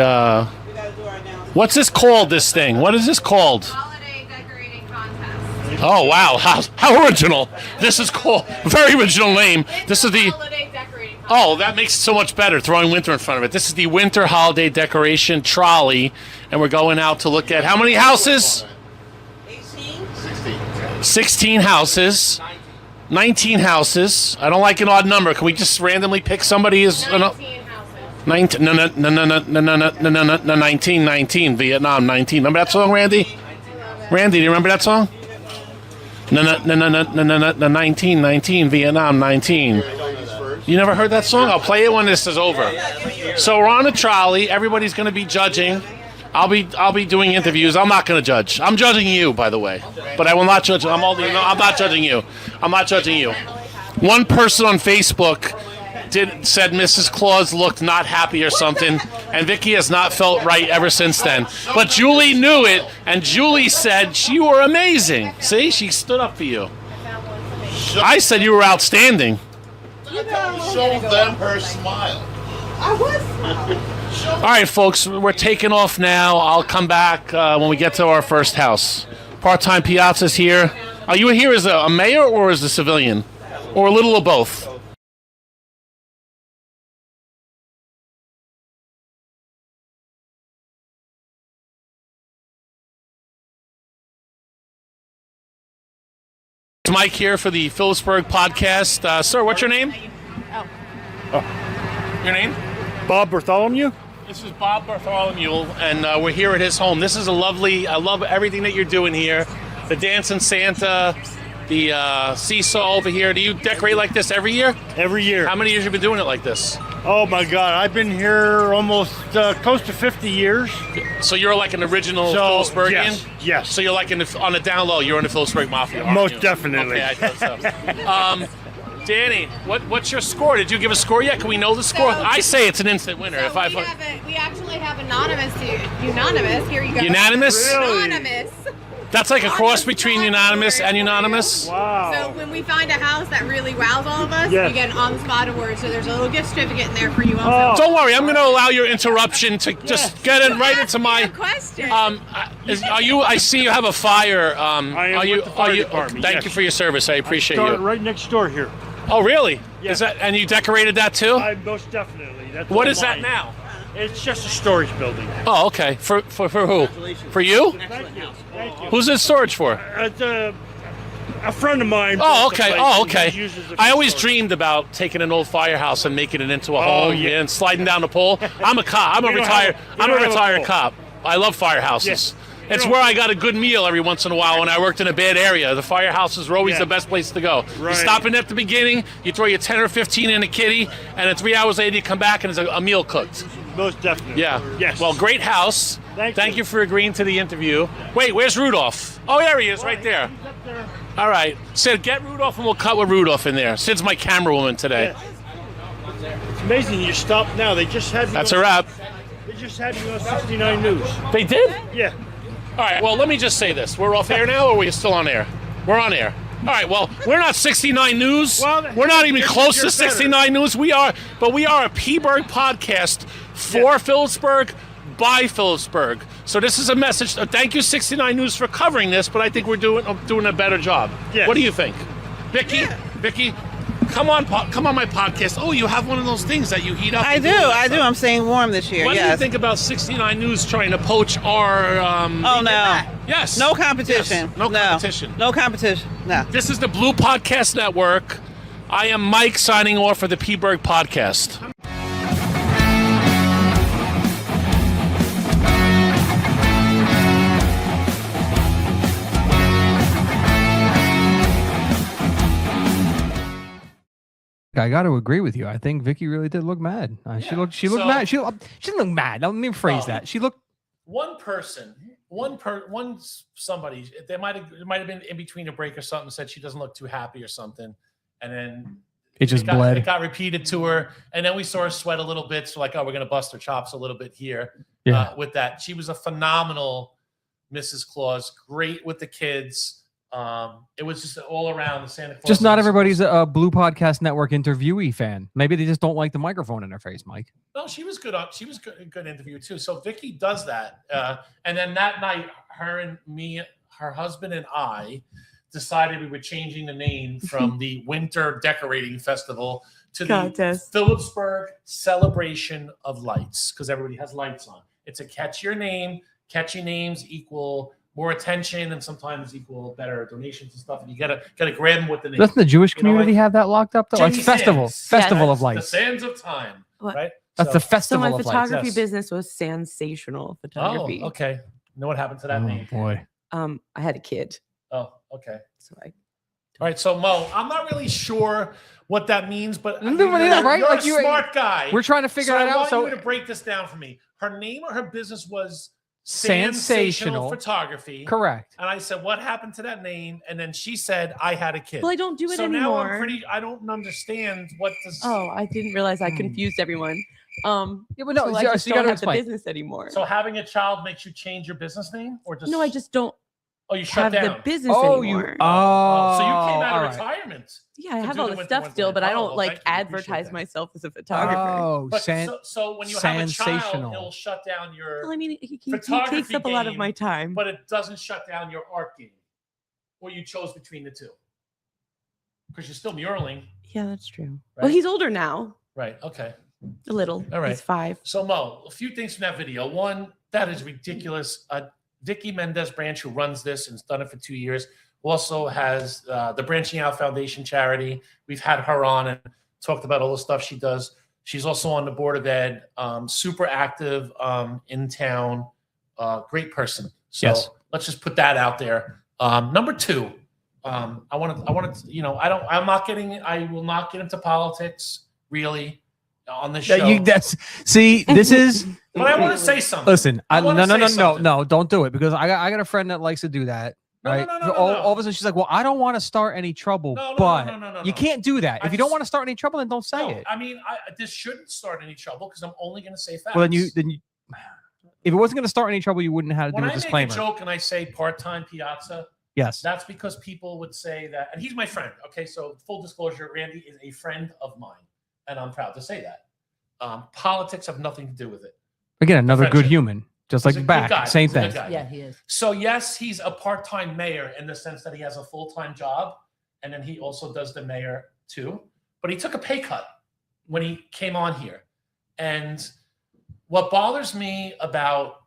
what's this called, this thing? What is this called? Holiday decorating contest. Oh, wow. How original. This is cool. Very original name. This is the... Holiday decorating contest. Oh, that makes it so much better, throwing winter in front of it. This is the winter holiday decoration trolley, and we're going out to look at how many houses? 16 houses. 19 houses. I don't like an odd number. Can we just randomly pick somebody as... 19 Vietnam 19. Remember that song, Randy? Randy, do you remember that song? 19 Vietnam 19. You never heard that song? I'll play it when this is over. So we're on a trolley. Everybody's going to be judging. I'll be doing interviews. I'm not going to judge. I'm judging you, by the way, but I will not judge. I'm not judging you. I'm not judging you. One person on Facebook said Mrs. Claus looked not happy or something, and Vicky has not felt right ever since then. But Julie knew it, and Julie said you were amazing. See, she stood up for you. I said you were outstanding. Show them her smile. I was smiling. All right, folks, we're taking off now. I'll come back when we get to our first house. Part-time Piazza's here. Are you here as a mayor or as a civilian? Or a little of both? Mike here for the Phillipsburg podcast. Sir, what's your name? Your name? Bob Bartholomew. This is Bob Bartholomew, and we're here at his home. This is a lovely, I love everything that you're doing here. The Dancing Santa, the seesaw over here. Do you decorate like this every year? Every year. How many years have you been doing it like this? Oh my God, I've been here almost close to 50 years. So you're like an original Phillipsburgian? Yes. So you're like on the down low, you're in the Phillipsburg Mafia, aren't Most you? definitely. Okay, I thought so. Danny, what's your score? Did you give a score yet? Can we know the score? I say it's an instant winner. So we actually have unanimous. Here you go. Unanimous? Really? Anonymous. That's like a cross between unanimous and unanimous? Wow. So when we find a house that really wows all of us, Yes. we get an on-the-spot award. So there's a little gift certificate in there for you also. Don't worry, I'm going to allow your interruption to just get in right into my question. Are you? I see you have a fire. I am are you? with the fire are you? department, Thank yes. you for your service. I appreciate Started you. right next door here. Oh, really? Yes. Is that? And you decorated that too? Most definitely. That's What all is that mine. now? It's just a storage building. Oh, okay. For who? For you? Thank you. Thank you. Who's it storage for? It's a friend of mine. Oh, built the okay. place Oh, and okay. he uses it I for always storage. dreamed about taking an old firehouse and making it into a Oh, home yeah. and sliding down the pole. I'm a cop. I'm a We don't retired. have a- we I'm a don't have a retired pole. cop. I love firehouses. Yes. It's You where don't- I got a good meal every once in a while when I worked in a bad area. The firehouses were always Yeah. the best place to go. You Right. stop in at the beginning, you throw your 10 or 15 in a kitty, and then 3 hours later you come back and there's a meal cooked. Most definitely. Yeah. Yes. Well, great house. Thank you for agreeing to the interview. Wait, where's Rudolph? Oh, there he is, right there. All right. Sid, get Rudolph and we'll cut with Rudolph in there. Sid's my camera woman today. It's amazing you stopped now. They just had me. That's on- a wrap. They just had me on 69 News. They did? Yeah. All right, well, let me just say this. We're off air now, or are we still on air? We're on air. All right, well, we're not 69 News. We're not even close to 69 News. We are a P-Berg podcast for Phillipsburg, by Phillipsburg. So this is a message. Thank you, 69 News, for covering this, but I think we're doing a better job. Yes. What do you think? Vicky, come on my podcast. Oh, you have one of those things that you heat up. I and do. all that I do. stuff. I'm staying warm this year. What do you Yes. think about 69 News trying to poach our... Oh, no. Yes. No competition. Yes. No competition. No competition. No. This is the Blue Podcast Network. I am Mike signing off for the P-Berg Podcast. I got to agree with you. I think Vicky really did look mad. She looked So- mad. She didn't look mad. Let me rephrase that. She looked. One person, somebody, it might have been in between a break or something, said she doesn't look too happy or something, and then It just got, bled. It got repeated to her, and then we saw her sweat a little bit. So like, oh, we're gonna bust her chops a little bit here. Yeah. With that, she was a phenomenal Mrs. Claus, great with the kids. It was just all around the Santa Claus. Just not everybody's a Blue Podcast Network interviewee fan. Maybe they just don't like the microphone in their face, Mike. No, she was good. She was good interview too. So Vicky does that, and then that night, her and me, her husband and I, decided we were changing the name from the Winter Decorating Festival to the Phillipsburg Celebration of Lights, because everybody has lights on. It's a catchier name. Catchy names equal more attention and sometimes equal better donations and stuff. And you gotta grab them with the name. Doesn't the Jewish community have that locked up though? Like Jimmy festival Sands. of The lights. Sands of Time, right? That's the festival So my of lights. photography Yes. business was Sensational Photography. Oh, okay. Know what happened to that name? Boy. I had a kid. Oh, okay. So I All right, so Mo, I'm not really sure what that means, but I'm doing that, right? You're Like a you- smart guy. We're trying to figure so it I out. want So you to break this down for me. Her name or her business was Sensational Photography. Correct. And I said, what happened to that name? And then she said, I had a kid. Well, I don't do it so anymore. now I don't understand what this. Oh, I didn't realize I confused everyone. Yeah, but no, so I so just you don't gotta have the explain. business anymore. So having a child makes you change your business name, or just No, I just don't Oh, you shut have down the business Oh, anymore. Oh, so you came out all of right. retirement. Yeah, I to have do all the the Winter stuff Wonderland. still, but I Oh, don't well, like thank you. I appreciate advertise that. myself as a photographer. Oh, But so when you have a child, sensational. it'll shut down your Well, I mean, he photography takes up a lot of game, my time. but it doesn't shut down your art game. Or you chose between the two. Because you're still muraling. Yeah, that's true. Right? Well, he's older now, Right. Okay. a little. All right. He's 5. So Mo, a few things from that video. One, that is ridiculous. Vicky Mendez Branch, who runs this and has done it for 2 years, also has the Branching Out Foundation charity. We've had her on and talked about all the stuff she does. She's also on the board of ed, super active in town, great person. So Yes. let's just put that out there. Number 2, I want to, I will not get into politics really on the show. This is. But I want to say something. Listen, I wanna say something. no, don't do it because I got a friend that likes to do that. No, right? no, no, no, all, no. all of a sudden she's like, "Well, I don't want to start any trouble," but you can't do that. I If you don't just- want to start any trouble, then don't say No, it. I mean, this shouldn't start any trouble because I'm only going to say facts. Well, then you, if it wasn't going to start any trouble, you wouldn't have to when do a I disclaimer. make a joke and I say part-time piazza, Yes. that's because people would say that, and he's my friend. Okay, so full disclosure, Randy is a friend of mine, and I'm proud to say that. Politics have nothing to do with it. Again, another good Friendship. human, just He's a like good guy. back, same He's a good thing. guy. Yeah, he is. So yes, he's a part-time mayor in the sense that he has a full-time job, and then he also does the mayor too. But he took a pay cut when he came on here. And what bothers me about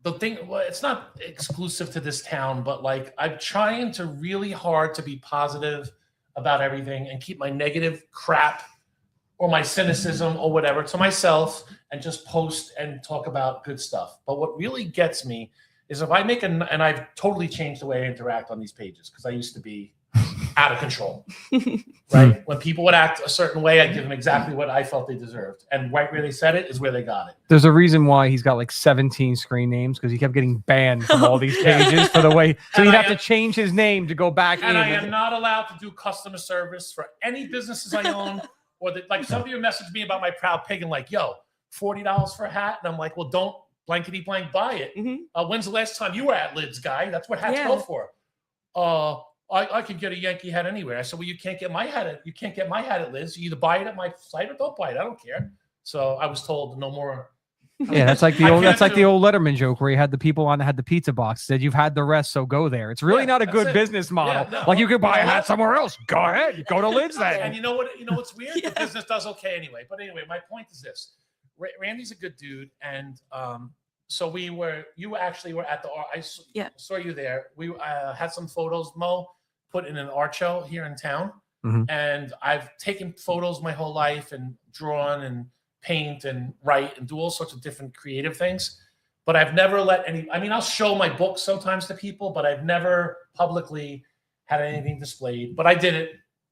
the thing, well, it's not exclusive to this town, but like I'm trying to really hard to be positive about everything and keep my negative crap or my cynicism or whatever to myself and just post and talk about good stuff. But what really gets me is if I make and I've totally changed the way I interact on these pages because I used to be out of control, right? When people would act a certain way, I'd give them exactly what I felt they deserved. And right where they said it is where they got it. There's a reason why he's got like 17 screen names because he kept getting banned from all these pages for the way. So And he'd I have to change his name to go back And in. I am not allowed to do customer service for any businesses I own. Or that, like some of you messaged me about my Proud Pig and like, yo, $40 for a hat. And I'm like, well, don't blankety blank buy it. When's the last time you were at Lids, guy? That's what hats go for. I could get a Yankee hat anywhere. I said, well, you can't get my hat at Lids. You either buy it at my site or don't buy it. I don't care. So I was told no more. Yeah, that's like the I old can't do- the old Letterman joke where he had the people on that had the pizza box said you've had the rest, so go there. It's really not a that's good it. business model. Yeah, no. Like you could buy a You know hat what? somewhere else. Go ahead, go to Lids And then. you know what? You know what's weird? The business does okay anyway. But anyway, my point is this: Randy's a good dude, and so you actually were at the art. Saw you there. We had some photos. Mo put in an art show here in town, Mhm. and I've taken photos my whole life and drawn and paint and write and do all sorts of different creative things. But I've never let I'll show my books sometimes to people, but I've never publicly had anything displayed. But I did it,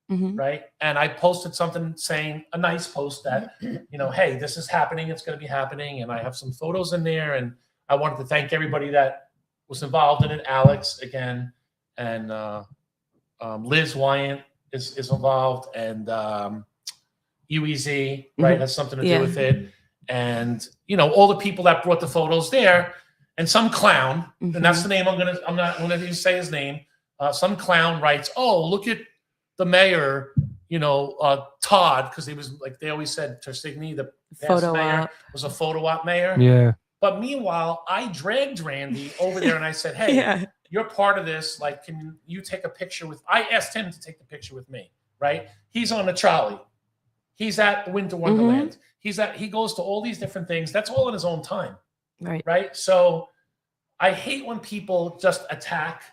right? And I posted something saying a nice post that, hey, this is happening. It's going to be happening. And I have some photos in there. And I wanted to thank everybody that was involved in it. Alex, again, and Liz Wyant is involved. And UEZ, right, has something to do with it. And, all the people that brought the photos there. and some clown, and that's the name I'm not gonna even say his name. Some clown writes, "Oh, look at the mayor, Todd," because he was like they always said Tersigny, the past Photo mayor, op. was a photo op mayor. Yeah. But meanwhile, I dragged Randy over there and I said, "Hey, Yeah. you're part of this. Like, can you take a picture with?" I asked him to take the picture with me. Right? He's on the trolley. He's at the Winter Wonderland. He goes to all these different things. That's all in his own time. Right. Right. So I hate when people just attack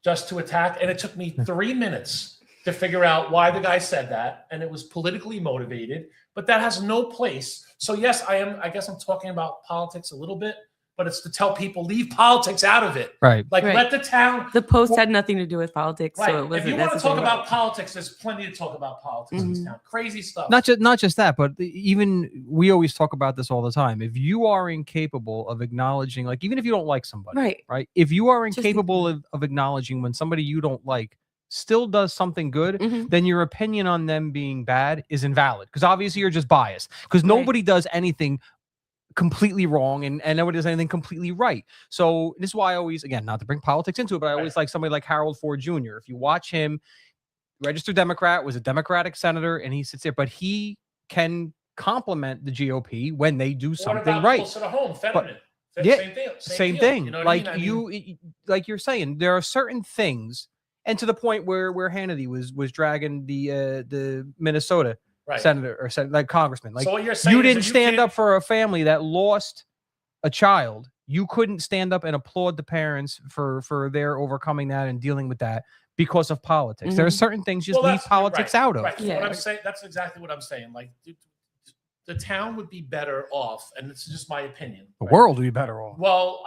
just to attack. And it took me 3 minutes to figure out why the guy said that. And it was politically motivated, but that has no place. So yes, I guess I'm talking about politics a little bit, but it's to tell people leave politics out of it. Right. Like Right. let the town. The post had nothing to do with politics, Right. so it If wasn't you want to talk necessary. about politics, there's plenty to talk about politics in this town. Crazy stuff. Not just that, but even we always talk about this all the time. If you are incapable of acknowledging, like even if you don't like somebody, Right. If you are Just incapable of acknowledging when somebody you don't like still does something good, then your opinion on them being bad is invalid because obviously you're just biased because nobody does anything completely wrong and nobody does anything completely right. So this is why I always, again, not to bring politics into it, but I always like somebody like Harold Ford Jr. If you watch him, registered Democrat, was a Democratic senator, and he sits there, but he can compliment the GOP when they do What something about right. closer to home, But- Fetterman? Yeah, Same thing. Same deal. thing. You know what Like I mean? like you're saying, there are certain things, and to the point where Hannity was dragging the Minnesota Right. senator or like congressman. Like So what you're saying you is didn't that you stand can't- up for a family that lost a child. You couldn't stand up and applaud the parents for their overcoming that and dealing with that because of politics. There are certain things just leave that's- politics right, out of. Right. So what I'm saying, that's exactly what I'm saying. Like the town would be better off, and this is just my opinion. The world would be better off. Well,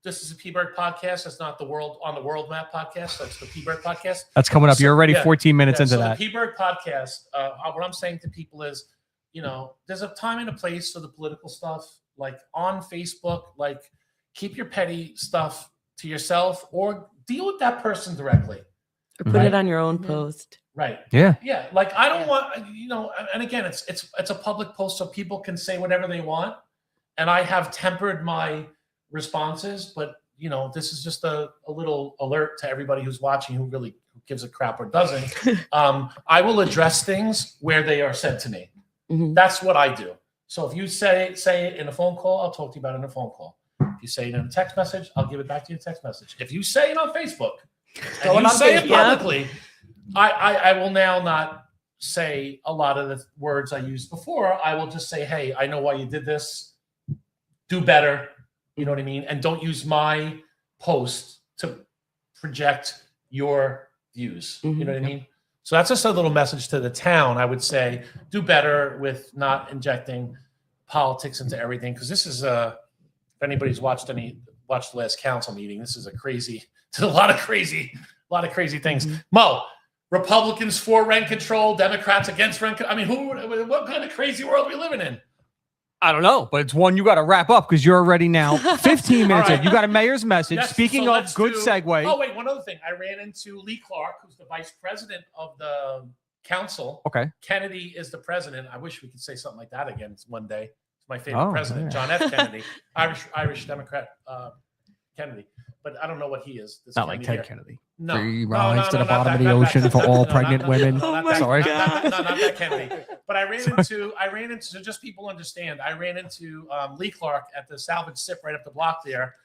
this is a P-Bird podcast. It's not the World on the World Map podcast. That's the P-Bird podcast. That's coming up. So- You're already yeah, 14 minutes yeah, into so that. The P-Bird podcast, what I'm saying to people is, there's a time and a place for the political stuff. Like on Facebook, like keep your petty stuff to yourself or deal with that person directly. Or put it on your own post. Right. Yeah. Yeah. Like I don't want, and again, it's a public post so people can say whatever they want. And I have tempered my responses, but this is just a little alert to everybody who's watching who gives a crap or doesn't. I will address things where they are said to me. That's what I do. So if you say it in a phone call, I'll talk to you about it in a phone call. If you say it in a text message, I'll give it back to you in a text message. If you say it on Facebook, and you say it publicly, I will now not say a lot of the words I used before. I will just say, hey, I know why you did this. Do better. You know what I mean? And don't use my post to project your views. You know what I mean? So that's just a little message to the town. I would say do better with not injecting politics into everything. Because this is if anybody's watched the last council meeting, this is there's a lot of crazy things. Mo, Republicans for rent control, Democrats against rent control. I mean, what kind of crazy world are we living in? I don't know, but it's one you got to wrap up because you're already now 15 minutes All right. in. You got a mayor's message. Yes, Speaking so of, let's good do- segue. Oh, wait, one other thing. I ran into Lee Clark, who's the vice president of the council. Okay. Kennedy is the president. I wish we could say something like that again one day. It's my favorite Oh, president, yeah. John F. Kennedy, Irish Democrat Kennedy. But I don't know what he is. This Not like Kennedy Ted here. Kennedy. No. Free No, rides to the not bottom that- of the not that ocean for Kennedy. all No, pregnant not- women. no, not that- Sorry. not that Kennedy. But I ran into, so just people understand, I ran into Lee Clark at the Salvage Sip right up the block there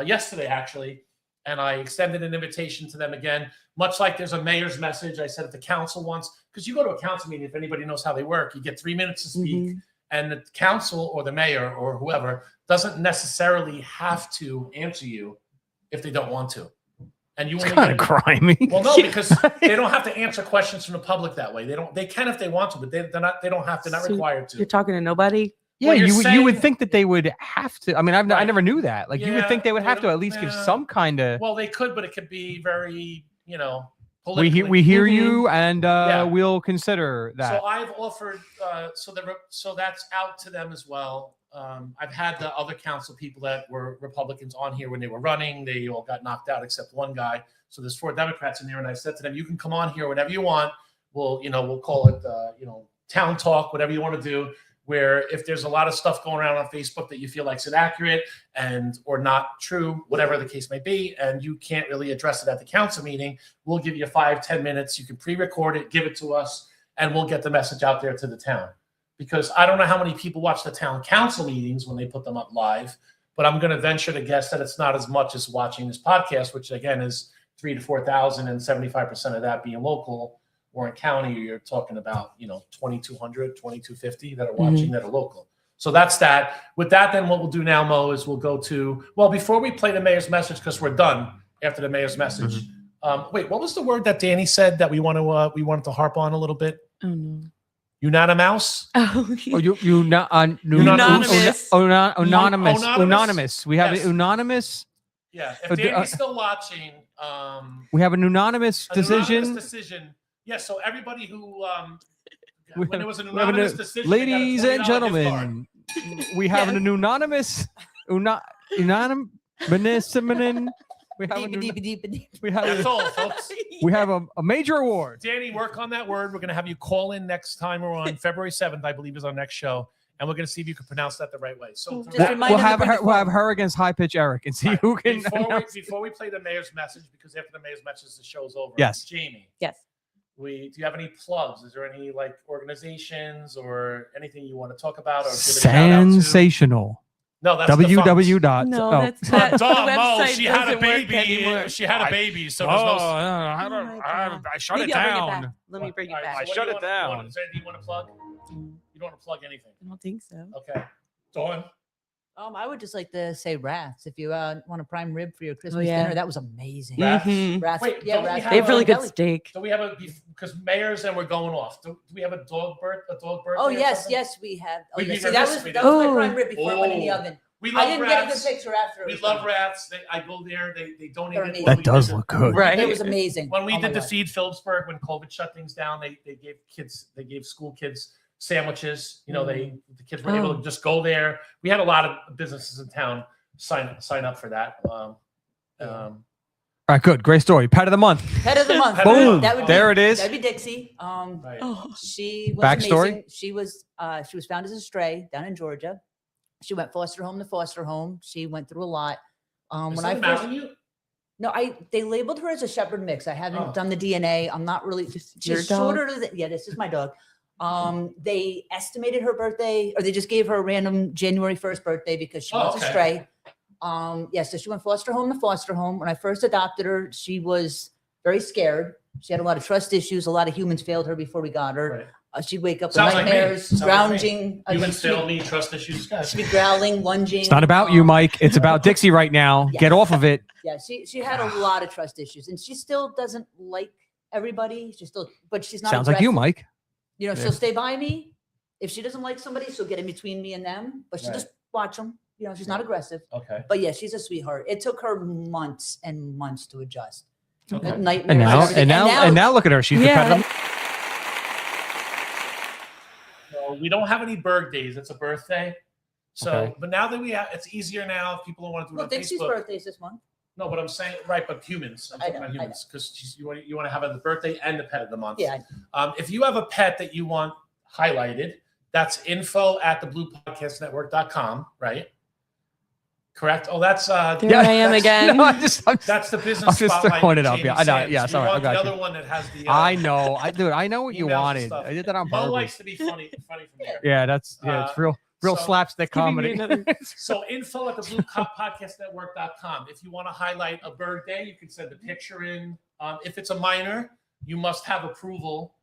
yesterday, actually. And I extended an invitation to them again, much like there's a mayor's message. I said at the council once, because you go to a council meeting, if anybody knows how they work, you get 3 minutes to speak. And the council or the mayor or whoever doesn't necessarily have to answer you if they don't want to. And you It's only kind of get- grimy. Well, no, because they don't have to answer questions from the public that way. They can if they want to, but they're not. They don't have to. Not So required to. You're talking to nobody? Yeah, Well, you're you would saying- think that they would have to. I mean, I Right. never knew that. Like, you would Yeah, think they would they have to don't- at least give yeah. some kind of. Well, they could, but it could be very, We hear you, and Yeah. we'll consider that. So I've offered. So that's out to them as well. I've had the other council people that were Republicans on here when they were running. They all got knocked out except one guy. So there's 4 Democrats in there, and I said to them, "You can come on here whenever you want. We'll call it, town talk, whatever you want to do. where if there's a lot of stuff going around on Facebook that you feel like is inaccurate and or not true, whatever the case may be, and you can't really address it at the council meeting, we'll give you 5-10 minutes. You can pre-record it, give it to us, and we'll get the message out there to the town. Because I don't know how many people watch the town council meetings when they put them up live, but I'm going to venture to guess that it's not as much as watching this podcast, which again is 3,000 to 4,000, and 75% of that being local. Warren County, you're talking about, 2,200, 2,250 that are watching that are local. So that's that. With that, then what we'll do now, Mo, is we'll go to, well, before we play the mayor's message, because we're done after the mayor's message. Wait, what was the word that Danny said that we wanted to harp on a little bit? Oh, no. Unanimous? Anonymous. We have Yes. an anonymous. Yeah, if Danny's still watching, We have an anonymous decision. Yes, so everybody who We when have- there was an we have an- anonymous decision, they got a ladies and $20 gift gentlemen, we have an anonymous, anonymous. We have That's all, folks. we have a major award. Danny, work on that word. We're going to have you call in next time. We're on February 7th, I believe, is our next show, and we're going to see if you can pronounce that the right way. So We'll have her against High Pitch Eric and see who can. before we play the mayor's message, because after the mayor's message, the show's over. Yes. Jamie. Yes. Do you have any plugs? Is there any organizations or anything you want to talk about or give a shout out to? Sensational. No, that's www. No, oh. that's that. Duh, the Mo, website she had a doesn't work baby. anymore. She had a baby, so there's no. I shut it Maybe I'll bring it down. back. Let me bring it All right, back. so what shut do you it wanna- down. Is there anything you want to plug? You don't want to plug anything. I don't think so. Okay. Dawn? I would just like to say Rats. If you want a prime rib for your Christmas yeah. dinner, that was amazing. Rats? Rats, Wait, yeah, don't we Rats. have They have really good Deli. steak. Do we have because mayors and we're going off. Do we have a dog birth? Oh or yes, something? yes, we have. Oh We'd yes, be see, that remiss was if we that was my didn't. prime rib before it went in the Oh. oven. We love I didn't rats. get a good picture after. We It was love done. rats. I go there. They donate They're it. amazing. When That we does did look good. Right. It was amazing. When we Oh my did the God. Feed Phillipsburg, when COVID shut things down, they gave school kids sandwiches. The kids were able to just go there. We had a lot of businesses in town sign up for that. All right, good, great story. Pet of the month. Pet of the month. Pet of the Boom. month. That would There be, it is. That'd be Dixie. Right. She was Backstory? amazing. She was found as a stray down in Georgia. She went foster home to foster home. She went through a lot. Is When I that first, Mountain View? no, they labeled her as a shepherd mix. I haven't Oh. done the DNA. I'm not really. your She's dog? shorter than, yeah, this is my dog. They estimated her birthday, or they just gave her a random January 1st birthday because she was okay. a stray. So she went foster home to foster home. When I first adopted her, she was very scared. She had a lot of trust issues. A lot of humans failed her before we got her. Right. She'd wake up with Sounds like me. nightmares, Sounds like me. grounding. Humans she'd be- fail me. Trust issues. Guys. She'd be growling, lunging. It's not about you, Mike. It's about Dixie right now. Yeah. Get off of it. Yeah, she had a lot of trust issues, and she still doesn't like everybody. But she's not. Sounds like you, aggressive. Mike. You know, Yeah. she'll stay by me. If she doesn't like somebody, she'll get in between me and them. But she'll Right. just watch them. You know, she's not aggressive. Okay. But yeah, she's a sweetheart. It took her months and months to adjust. Okay. Nightmares. And now look at her. She's the pet of the So we don't have any birthdays. It's a birthday. So, Okay. but now that it's easier now. If people don't want to do it Well, on Dixie's Facebook. birthday is this month. No, but I'm saying right, but humans. I'm talking know, about I know. humans because you want to have the birthday and the pet of the month. Yeah. If you have a pet that you want highlighted, that's info@thebluepodcastnetwork.com, right? Correct. Oh, that's There I am again. No, that's the business I'm just spotlight. throwing it up. Jamie Yeah, I know. Sands. Yeah, You sorry, I want got the you. other one that has the. I know. I know what you emails and wanted. stuff. I did that on Mo purpose. likes to be funny from there. Yeah, it's it's real so- slapstick comedy. So info@thebluepodcastnetwork.com. If you want to highlight a birthday, you can send a picture in. If it's a minor, you must have approval.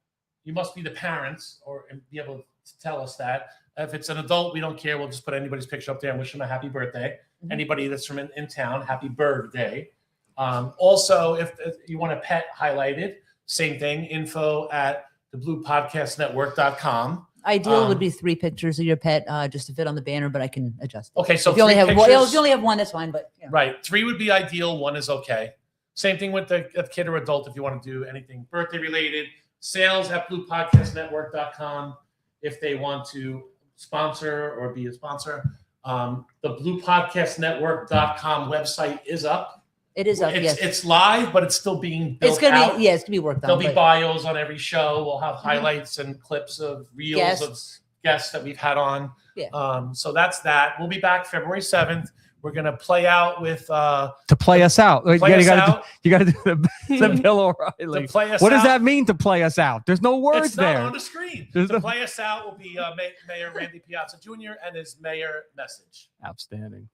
You must be the parents and be able to tell us that. If it's an adult, we don't care. We'll just put anybody's picture up there and wish them a happy birthday. Mm-hmm. Anybody that's from in town, happy birthday. Also, if you want a pet highlighted, same thing, info@thebluepodcastnetwork.com. Ideal would be 3 pictures of your pet just to fit on the banner, but I can adjust it. Okay, so if you only 3 have pictures. if you only have one, that's fine. But you know. Right. 3 would be ideal. 1 is okay. Same thing with the kid or adult if you want to do anything birthday related. Sales@bluepodcastnetwork.com if they want to sponsor or be a sponsor. The bluepodcastnetwork.com website is up. It is up. Yes. It's live, but it's still being built It's gonna out. be it's gonna be worked on. There'll be but- bios on every show. We'll have highlights and clips of reels Guests. of guests that we've had on. Yeah. So that's that. We'll be back February 7th. We're gonna play out with To play us out. Play us out. You got to do the Bill O'Reilly. To play us What does out. that mean to play us out? There's no words It's not there. on the screen. There's To no- play us out will be Mayor Randy Piazza Jr. and his mayor message. Outstanding.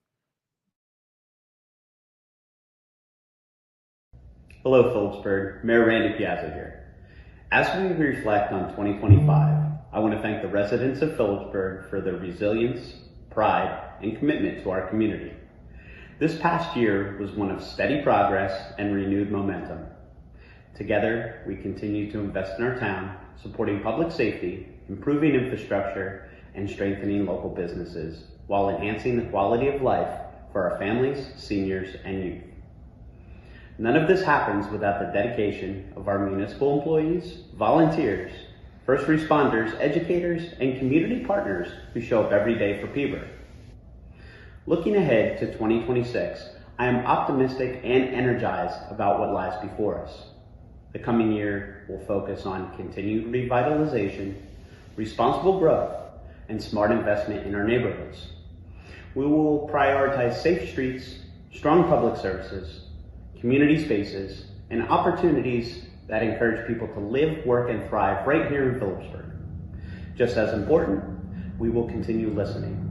Hello, Phillipsburg. Mayor Randy Piazza here. As we reflect on 2025, I want to thank the residents of Phillipsburg for their resilience, pride, and commitment to our community. This past year was one of steady progress and renewed momentum. Together, we continue to invest in our town, supporting public safety, improving infrastructure, and strengthening local businesses, while enhancing the quality of life for our families, seniors, and youth. None of this happens without the dedication of our municipal employees, volunteers, first responders, educators, and community partners who show up every day for Peaburg. Looking ahead to 2026, I am optimistic and energized about what lies before us. The coming year will focus on continued revitalization, responsible growth, and smart investment in our neighborhoods. We will prioritize safe streets, strong public services, community spaces, and opportunities that encourage people to live, work, and thrive right here in Phillipsburg. Just as important, we will continue listening,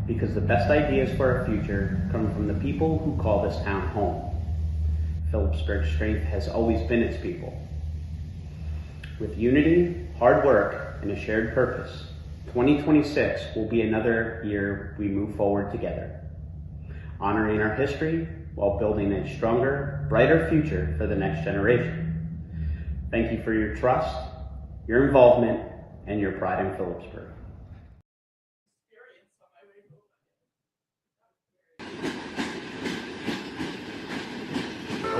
because the best ideas for our future come from the people who call this town home. Phillipsburg's strength has always been its people. With unity, hard work, and a shared purpose, 2026 will be another year we move forward together, honoring our history while building a stronger, brighter future for the next generation. Thank you for your trust, your involvement, and your pride in Phillipsburg.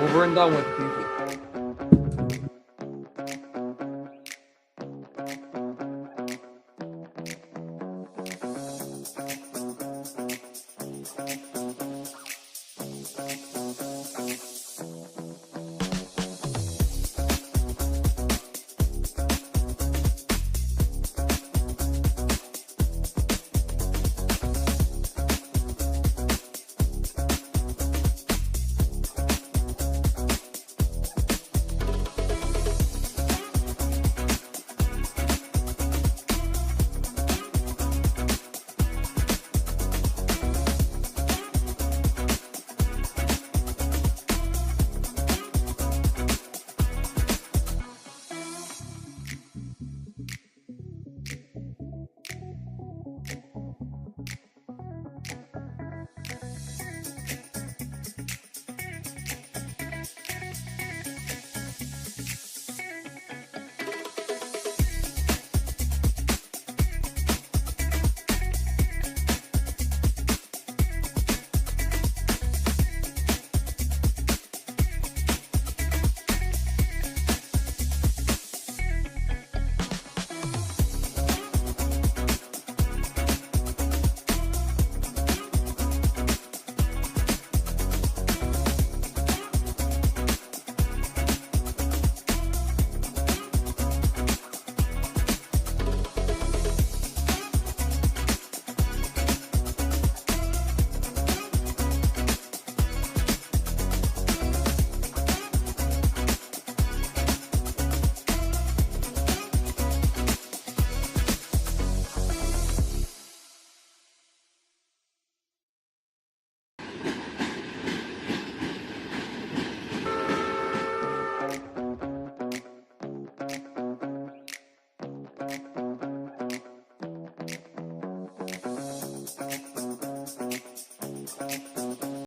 Over and done with, people.